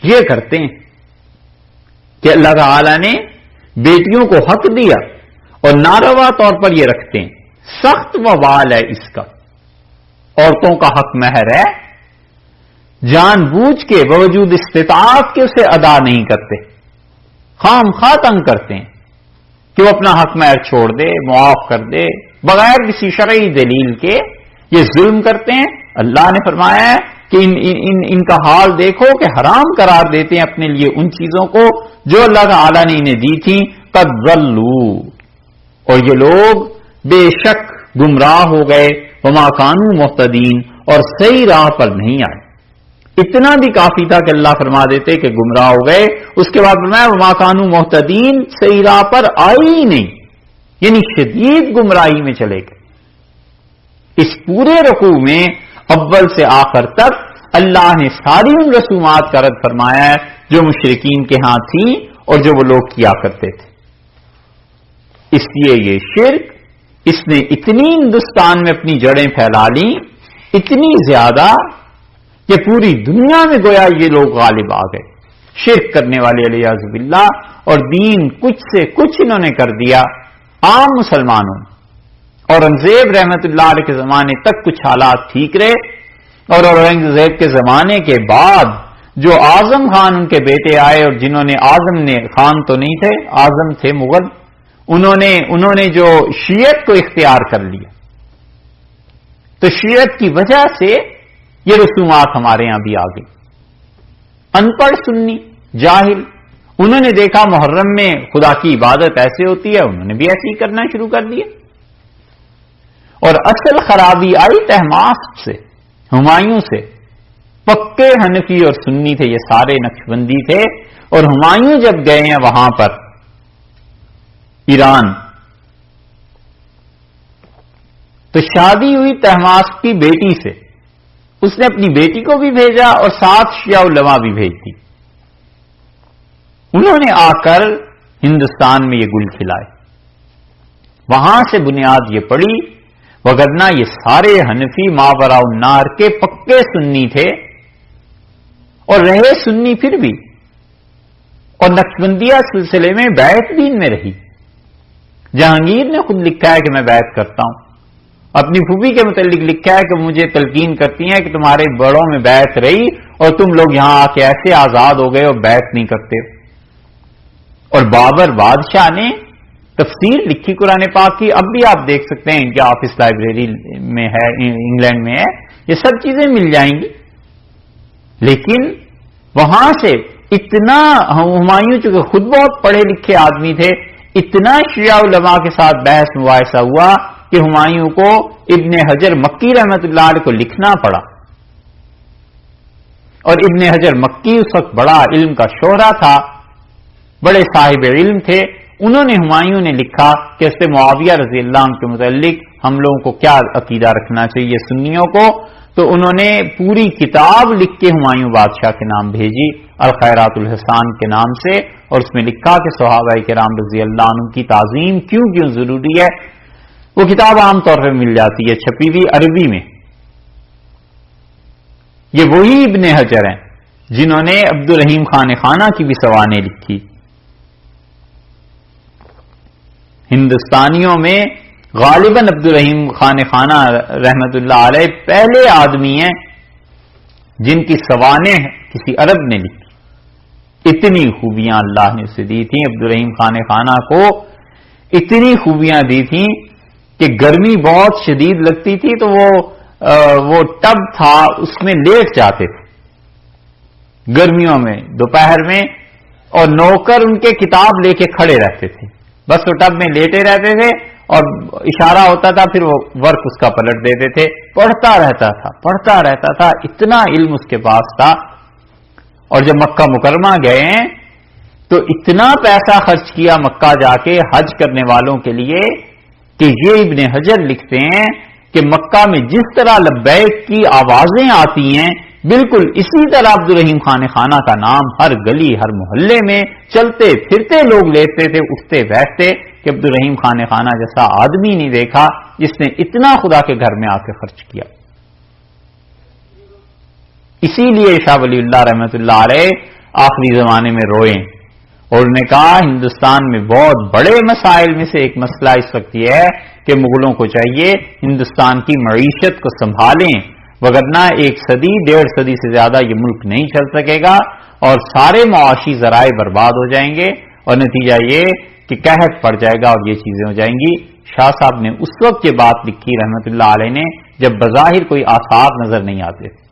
یہ کرتے ہیں کہ اللہ تعالی نے بیٹیوں کو حق دیا اور ناروا طور پر یہ رکھتے ہیں، سخت وبال ہے اس کا، عورتوں کا حق مہر ہے، جان بوجھ کے باوجود استطاعت کے اسے ادا نہیں کرتے، خام خواہ تنگ کرتے ہیں کہ وہ اپنا حق مہر چھوڑ دے، معاف کر دے بغیر کسی شرعی دلیل کے، یہ ظلم کرتے ہیں۔ اللہ نے فرمایا ہے کہ ان کا حال دیکھو کہ حرام قرار دیتے ہیں اپنے لیے ان چیزوں کو جو اللہ تعالی نے انہیں دی تھی، قد ضلوا، اور یہ لوگ بے شک گمراہ ہو گئے، وما کانوا مہتدین، اور صحیح راہ پر نہیں آئے۔ اتنا بھی کافی تھا کہ اللہ فرما دیتے کہ گمراہ ہو گئے، اس کے بعد فرمایا وما کانوا مہتدین، صحیح راہ پر آئے ہی نہیں، یعنی شدید گمراہی میں چلے گئے۔ اس پورے رکوع میں اول سے آخر تک اللہ نے ساری ان رسومات کا رد فرمایا ہے جو مشرکین کے ہاں تھیں اور جو وہ لوگ کیا کرتے تھے۔ اس لیے یہ شرک، اس نے اتنی ہندوستان میں اپنی جڑیں پھیلا لی، اتنی زیادہ کہ پوری دنیا میں گویا یہ لوگ غالب آ گئے، شرک کرنے والے علیہ باللہ، اور دین کچھ سے کچھ انہوں نے کر دیا عام مسلمانوں۔ اورنگزیب رحمت اللہ علیہ کے زمانے تک کچھ حالات ٹھیک رہے، اور اورنگزیب کے زمانے کے بعد جو اعظم خان ان کے بیٹے آئے، اور جنہوں نے، اعظم نے، خان تو نہیں تھے، اعظم تھے مغل، انہوں نے جو شیعت کو اختیار کر لیا، تو شیعت کی وجہ سے یہ رسومات ہمارے ہاں بھی آ گئی۔ ان پڑھ سنی جاہل، انہوں نے دیکھا محرم میں خدا کی عبادت ایسے ہوتی ہے، انہوں نے بھی ایسے ہی کرنا شروع کر دیا۔ اور اصل خرابی آئی طہماسپ سے، ہمایوں سے، پکے حنفی اور سنی تھے، یہ سارے نقشبندی تھے، اور ہمایوں جب گئے ہیں وہاں پر ایران، تو شادی ہوئی طہماسپ کی بیٹی سے، اس نے اپنی بیٹی کو بھی بھیجا اور ساتھ شیعہ علماء بھی بھیج دی، انہوں نے آ کر ہندوستان میں یہ گل کھلائے، وہاں سے بنیاد یہ پڑی، وگرنہ یہ سارے حنفی ماوراء النار کے پکے سنی تھے، اور رہے سنی پھر بھی، اور نقشبندیہ سلسلے میں بیعت دین میں رہی۔ جہانگیر نے خود لکھا ہے کہ میں بیعت کرتا ہوں، اپنی پھوپھی کے متعلق لکھا ہے کہ مجھے تلقین کرتی ہیں کہ تمہارے بڑوں میں بیعت رہی اور تم لوگ یہاں آ کے ایسے آزاد ہو گئے اور بیعت نہیں کرتے۔ اور بابر بادشاہ نے تفسیر لکھی قرآن پاک کی، اب بھی آپ دیکھ سکتے ہیں، ان کے آفس لائبریری میں ہے، انگلینڈ میں ہے، یہ سب چیزیں مل جائیں گی۔ لیکن وہاں سے اتنا، ہمایوں چونکہ خود بہت پڑھے لکھے آدمی تھے، اتنا شیعہ علماء کے ساتھ بحث مباحثہ ہوا کہ ہمایوں کو ابن حجر مکی رحمت اللہ علیہ کو لکھنا پڑا، اور ابن حجر مکی اس وقت بڑا علم کا شہرا تھا، بڑے صاحب علم تھے، انہوں نے، ہمایوں نے لکھا کہ اس سے معاویہ رضی اللہ عنہ کے متعلق ہم لوگوں کو کیا عقیدہ رکھنا چاہیے سنیوں کو، تو انہوں نے پوری کتاب لکھ کے ہمایوں بادشاہ کے نام بھیجی، الخیرات الحسان کے نام سے، اور اس میں لکھا کہ صحابہ کرام رضی اللہ عنہ کی تعظیم کیوں ضروری ہے۔ وہ کتاب عام طور پہ مل جاتی ہے، چھپی ہوئی عربی میں، یہ وہی ابن حجر ہیں جنہوں نے عبد الرحیم خان خانہ کی بھی سوانح لکھی. ہندوستانیوں میں غالباً عبد الرحیم خان خانہ رحمت اللہ علیہ پہلے آدمی ہیں جن کی سوانح کسی عرب نے لکھی. اتنی خوبیاں اللہ نے اسے دی تھیں. عبد الرحیم خان خانہ کو اتنی خوبیاں دی تھیں کہ گرمی بہت شدید لگتی تھی تو وہ ٹب تھا اس میں لیٹ جاتے تھے گرمیوں میں دوپہر میں, اور نوکر ان کے کتاب لے کے کھڑے رہتے تھے, بس وہ ٹب میں لیٹے رہتے تھے اور اشارہ ہوتا تھا پھر وہ ورک اس کا پلٹ دیتے تھے. پڑھتا رہتا تھا. اتنا علم اس کے پاس تھا. اور جب مکہ مکرمہ گئے تو اتنا پیسہ خرچ کیا مکہ جا کے حج کرنے والوں کے لیے کہ یہ ابن حجر لکھتے ہیں کہ مکہ میں جس طرح لبیک کی آوازیں آتی ہیں بالکل اسی طرح عبد الرحیم خان خانہ کا نام ہر گلی ہر محلے میں چلتے پھرتے لوگ لیتے تھے, اٹھتے بیٹھتے, کہ عبد الرحیم خان خانہ جیسا آدمی نہیں دیکھا جس نے اتنا خدا کے گھر میں آ کے خرچ کیا. اسی لیے شاہ ولی اللہ رحمت اللہ علیہ آخری زمانے میں روئے اور انہوں نے کہا ہندوستان میں بہت بڑے مسائل میں سے ایک مسئلہ اس وقت یہ ہے کہ مغلوں کو چاہیے ہندوستان کی معیشت کو سنبھالیں, وگرنہ 1 صدی 1.5 صدی سے زیادہ یہ ملک نہیں چل سکے گا اور سارے معاشی ذرائع برباد ہو جائیں گے اور نتیجہ یہ کہ قحط پڑ جائے گا اور یہ چیزیں ہو جائیں گی. شاہ صاحب نے اس وقت یہ بات لکھی رحمت اللہ علیہ نے جب بظاہر کوئی آثار نظر نہیں آتے تھے,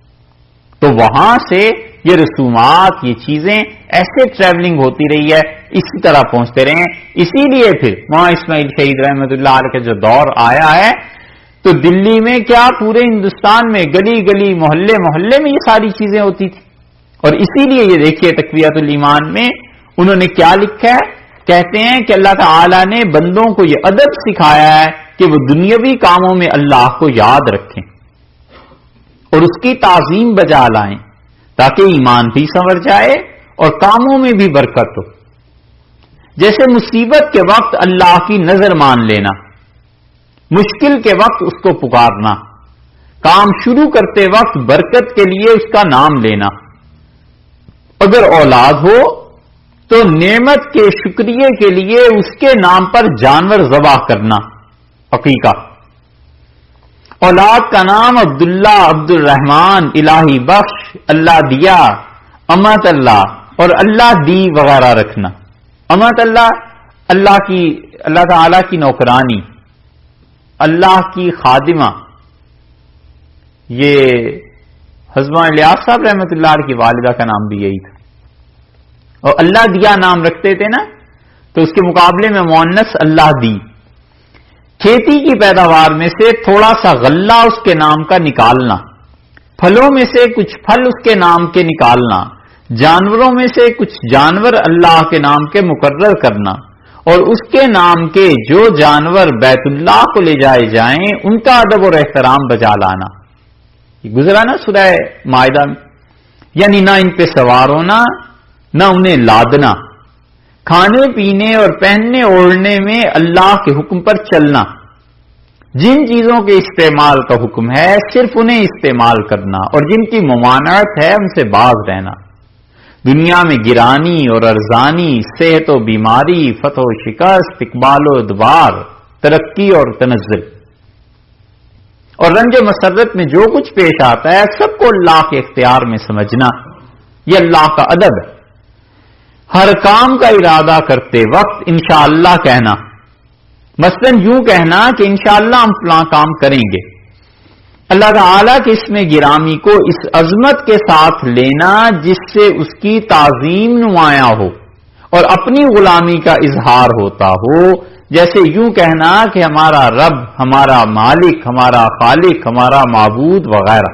تو وہاں سے یہ رسومات یہ چیزیں ایسے ٹریولنگ ہوتی رہی ہے, اسی طرح پہنچتے رہے ہیں. اسی لیے پھر وہاں اسماعیل شہید رحمت اللہ علیہ کا جو دور آیا ہے تو دلی میں کیا پورے ہندوستان میں گلی گلی محلے محلے میں یہ ساری چیزیں ہوتی تھی. اور اسی لیے یہ دیکھیے تقویۃ الایمان میں انہوں نے کیا لکھا ہے, کہتے ہیں کہ اللہ تعالی نے بندوں کو یہ ادب سکھایا ہے کہ وہ دنیاوی کاموں میں اللہ کو یاد رکھیں اور اس کی تعظیم بجا لائیں تاکہ ایمان بھی سنور جائے اور کاموں میں بھی برکت ہو. جیسے مصیبت کے وقت اللہ کی نظر مان لینا, مشکل کے وقت اس کو پکارنا, کام شروع کرتے وقت برکت کے لیے اس کا نام لینا, اگر اولاد ہو تو نعمت کے شکریہ کے لیے اس کے نام پر جانور ذبح کرنا, عقیقہ. اولاد کا نام عبداللہ, عبد الرحمان, الہی بخش, اللہ دیا, امت اللہ اور اللہ دی وغیرہ رکھنا. امت اللہ تعالی کی نوکرانی, اللہ کی خادمہ. یہ حضرت الیاس صاحب رحمت اللہ علیہ کی والدہ کا نام بھی یہی تھا. اور اللہ دیا نام رکھتے تھے نا, تو اس کے مقابلے میں مؤنث اللہ دی. کھیتی کی پیداوار میں سے تھوڑا سا غلہ اس کے نام کا نکالنا, پھلوں میں سے کچھ پھل اس کے نام کے نکالنا, جانوروں میں سے کچھ جانور اللہ کے نام کے مقرر کرنا, اور اس کے نام کے جو جانور بیت اللہ کو لے جائے جائیں ان کا ادب اور احترام بجا لانا. یہ گزرا نا سورہ مائدہ میں. یعنی نہ ان پہ سوار ہونا نہ انہیں لادنا, کھانے پینے اور پہننے اوڑھنے میں اللہ کے حکم پر چلنا, جن چیزوں کے استعمال کا حکم ہے صرف انہیں استعمال کرنا اور جن کی ممانعت ہے ان سے باز رہنا. دنیا میں گرانی اور ارزانی, صحت و بیماری, فتح و شکست, اقبال و ادبار, ترقی اور تنزل اور رنج و مسرت میں جو کچھ پیش آتا ہے سب کو اللہ کے اختیار میں سمجھنا, یہ اللہ کا ادب ہے. ہر کام کا ارادہ کرتے وقت انشاءاللہ کہنا, مثلا یوں کہنا کہ انشاءاللہ ہم فلاں کام کریں گے. اللہ تعالیٰ کے اسم گرامی کو اس عظمت کے ساتھ لینا جس سے اس کی تعظیم نمایاں ہو اور اپنی غلامی کا اظہار ہوتا ہو, جیسے یوں کہنا کہ ہمارا رب, ہمارا مالک, ہمارا خالق, ہمارا معبود وغیرہ.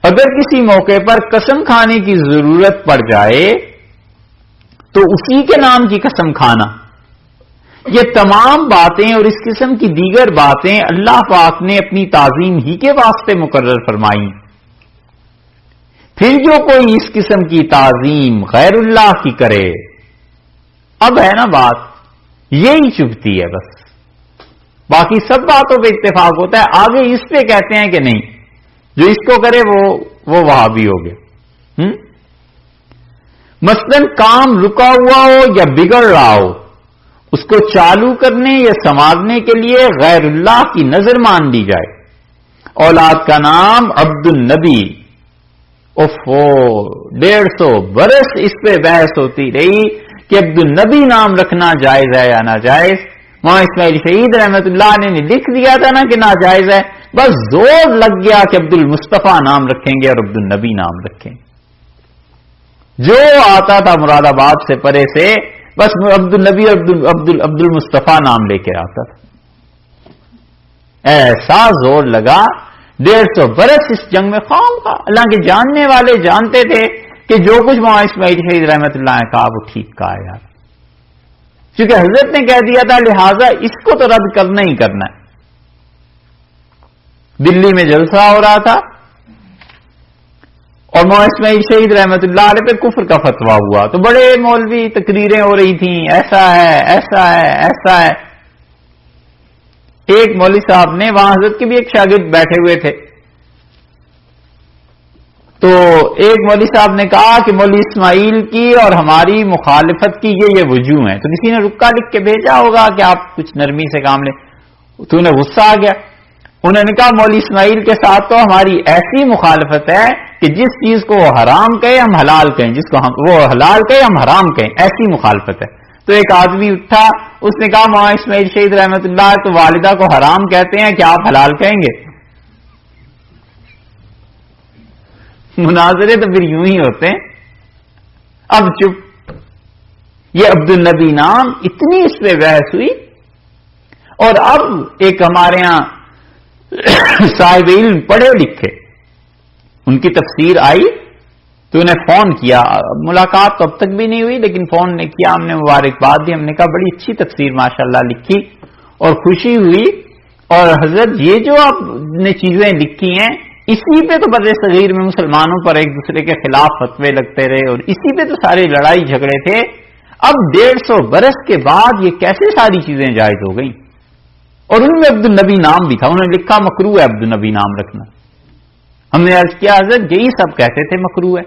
اگر کسی موقع پر قسم کھانے کی ضرورت پڑ جائے تو اسی کے نام کی قسم کھانا. یہ تمام باتیں اور اس قسم کی دیگر باتیں اللہ پاک نے اپنی تعظیم ہی کے واسطے مقرر فرمائی. پھر جو کوئی اس قسم کی تعظیم غیر اللہ کی کرے, اب ہے نا بات یہی چبھتی ہے بس, باقی سب باتوں پہ اتفاق ہوتا ہے. آگے اس پہ کہتے ہیں کہ نہیں, جو اس کو کرے وہ وہابی ہو گیا, مثلاً کام رکا ہوا ہو یا بگڑ رہا ہو، اس کو چالو کرنے یا سنوارنے کے لیے غیر اللہ کی نظر مان لی جائے۔ اولاد کا نام عبد النبی، 150 برس اس پہ بحث ہوتی رہی کہ عبد النبی نام رکھنا جائز ہے یا ناجائز۔ مولانا اسماعیل شہید رحمت اللہ نے لکھ دیا تھا نا کہ ناجائز ہے، بس زور لگ گیا کہ عبد المصطفیٰ نام رکھیں گے اور عبد النبی نام رکھیں۔ جو آتا تھا مراد آباد سے پرے سے بس عبد النبی عبد المصطفیٰ نام لے کے آتا تھا۔ ایسا زور لگا 150 برس اس جنگ میں خام کا، اللہ کے جاننے والے جانتے تھے کہ جو کچھ مولانا اسماعیل شہید رحمت اللہ نے کہا وہ ٹھیک کہا یار، کیونکہ حضرت نے کہہ دیا تھا لہذا اس کو تو رد کرنا ہی کرنا ہے۔ دلی میں جلسہ ہو رہا تھا اور مولانا اسماعیل شہید رحمت اللہ علیہ پہ کفر کا فتویٰ ہوا تو بڑے مولوی تقریریں ہو رہی تھیں، ایسا ہے ایسا ہے ایسا ہے۔ ایک مولوی صاحب نے، وہاں حضرت کے بھی ایک شاگرد بیٹھے ہوئے تھے، تو ایک مولوی صاحب نے کہا کہ مولوی اسماعیل کی اور ہماری مخالفت کی یہ وجوہ ہیں، تو کسی نے رکا لکھ کے بھیجا ہوگا کہ آپ کچھ نرمی سے کام لیں، تو انہیں غصہ آ گیا۔ انہوں نے کہا مولوی اسماعیل کے ساتھ تو ہماری ایسی مخالفت ہے کہ جس چیز کو وہ حرام کہے ہم حلال کہیں، جس کو وہ حلال کہے ہم حرام کہیں، ایسی مخالفت ہے۔ تو ایک آدمی اٹھا، اس نے کہا مولانا اسماعیل شہید رحمت اللہ تو والدہ کو حرام کہتے ہیں کہ آپ حلال کہیں گے؟ مناظرے تو پھر یوں ہی ہوتے ہیں۔ اب چپ۔ یہ عبد النبی نام اتنی اس پہ بحث ہوئی، اور اب ایک ہمارے ہاں صاحب علم پڑھے لکھے، ان کی تفسیر آئی تو انہیں فون کیا، ملاقات تو اب تک بھی نہیں ہوئی لیکن فون نے کیا، ہم نے مبارکباد دی، ہم نے کہا بڑی اچھی تفسیر ماشاءاللہ لکھی اور خوشی ہوئی، اور حضرت یہ جو آپ نے چیزیں لکھی ہیں اسی پہ تو بر صغیر میں مسلمانوں پر ایک دوسرے کے خلاف فتوے لگتے رہے اور اسی پہ تو سارے لڑائی جھگڑے تھے، اب 150 برس کے بعد یہ کیسے ساری چیزیں جائز ہو گئیں؟ اور ان میں عبد النبی نام بھی تھا، انہوں نے لکھا مکروہ ہے عبد النبی نام رکھنا۔ ہم نے عرض کیا حضرت یہی سب کہتے تھے مکروہ ہے،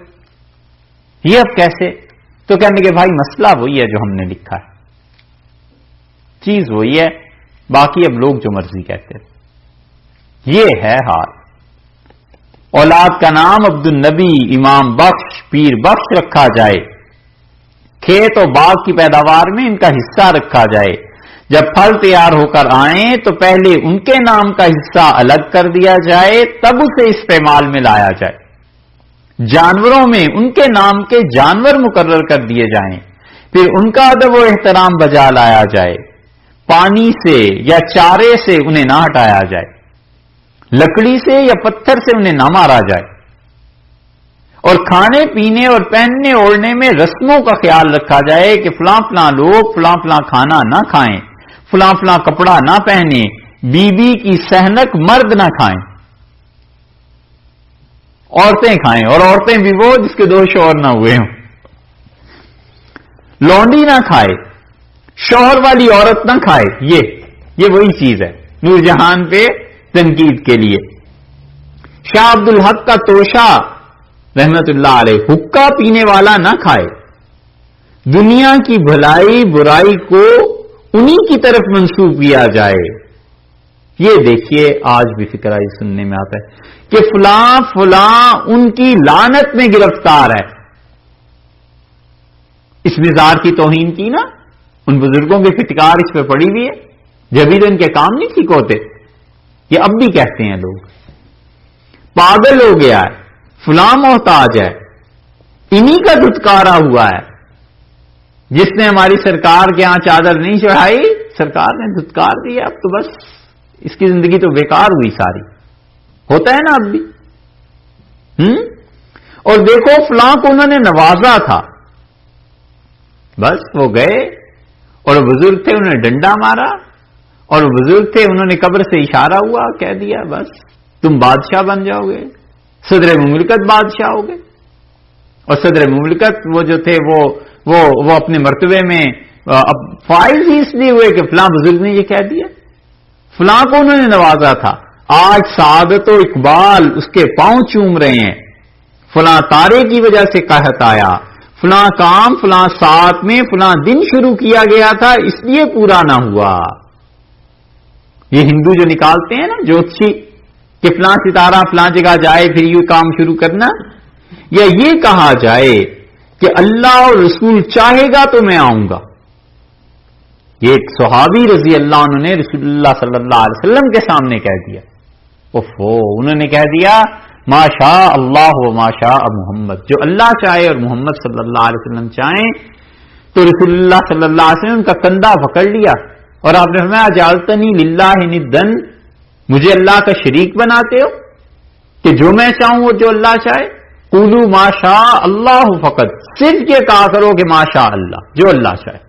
یہ اب کیسے؟ تو کہنے کہ بھائی مسئلہ وہی ہے جو ہم نے لکھا ہے، چیز وہی ہے، باقی اب لوگ جو مرضی کہتے ہیں۔ یہ ہے حال۔ اولاد کا نام عبد النبی، امام بخش، پیر بخش رکھا جائے، کھیت اور باغ کی پیداوار میں ان کا حصہ رکھا جائے، جب پھل تیار ہو کر آئیں تو پہلے ان کے نام کا حصہ الگ کر دیا جائے تب اسے استعمال میں لایا جائے، جانوروں میں ان کے نام کے جانور مقرر کر دیے جائیں، پھر ان کا ادب و احترام بجا لایا جائے، پانی سے یا چارے سے انہیں نہ ہٹایا جائے، لکڑی سے یا پتھر سے انہیں نہ مارا جائے، اور کھانے پینے اور پہننے اوڑھنے میں رسموں کا خیال رکھا جائے کہ فلاں فلاں لوگ فلاں فلاں کھانا نہ کھائیں، فلاں فلاں کپڑا نہ پہنیں، بیوی کی سہنک مرد نہ کھائیں، عورتیں کھائیں، اور عورتیں بھی وہ جس کے 2 شوہر نہ ہوئے ہوں، لونڈی نہ کھائے، شوہر والی عورت نہ کھائے، یہ وہی چیز ہے نور جہان پہ تنقید کے لیے۔ شاہ عبد الحق کا توشہ رحمت اللہ علیہ، حقہ پینے والا نہ کھائے، دنیا کی بھلائی برائی کو انہی کی طرف منسوب کیا جائے۔ یہ دیکھیے آج بھی فکر آئی سننے میں آتا ہے کہ فلاں فلاں ان کی لعنت میں گرفتار ہے، اس مزار کی توہین کی نا، ان بزرگوں کے فٹکار اس پہ پڑی ہوئی ہے، جبھی تو ان کے کام نہیں ٹھیک ہوتے، یہ اب بھی کہتے ہیں لوگ۔ پاگل ہو گیا ہے، فلاں محتاج ہے، انہی کا دھتکارا ہوا ہے، جس نے ہماری سرکار کے ہاں چادر نہیں چڑھائی سرکار نے دھتکار دیا، اب تو بس اس کی زندگی تو بیکار ہوئی ساری۔ ہوتا ہے نا اب بھی۔ اور دیکھو فلاں کو انہوں نے نوازا تھا، بس وہ گئے اور بزرگ تھے انہوں نے ڈنڈا مارا، اور بزرگ تھے انہوں نے قبر سے اشارہ ہوا کہہ دیا بس تم بادشاہ بن جاؤ گے، صدر مملکت بادشاہ ہو گئے۔ اور صدر مملکت وہ جو تھے وہ اپنے مرتبے میں اب فائز ہی اس لیے ہوئے کہ فلاں بزرگ نے یہ کہہ دیا، فلاں کو انہوں نے نوازا تھا، آج سعادت و اقبال اس کے پاؤں چوم رہے ہیں، فلاں تارے کی وجہ سے قحط آیا، فلاں کام فلاں ساتھ میں فلاں دن شروع کیا گیا تھا اس لیے پورا نہ ہوا۔ یہ ہندو جو نکالتے ہیں نا جوتشی کہ فلاں ستارہ فلاں جگہ جائے پھر یہ کام شروع کرنا، یا یہ کہا جائے کہ اللہ اور رسول چاہے گا تو میں آؤں گا۔ یہ ایک صحابی رضی اللہ عنہ نے رسول اللہ صلی اللہ علیہ وسلم کے سامنے کہہ دیا، انہوں نے کہہ دیا ما شاء اللہ و ما شاء محمد، جو اللہ چاہے اور محمد صلی اللہ علیہ وسلم چاہیں۔ تو رسول اللہ صلی اللہ علیہ وسلم کا کندھا پکڑ لیا اور آپ نے فرمایا جعلتنی للہ ندن، مجھے اللہ کا شریک بناتے ہو کہ جو میں چاہوں اور جو اللہ چاہے؟ قولوا ما شاء اللہ فقط، صرف یہ کہا کرو کہ ما شاء اللہ، جو اللہ چاہے۔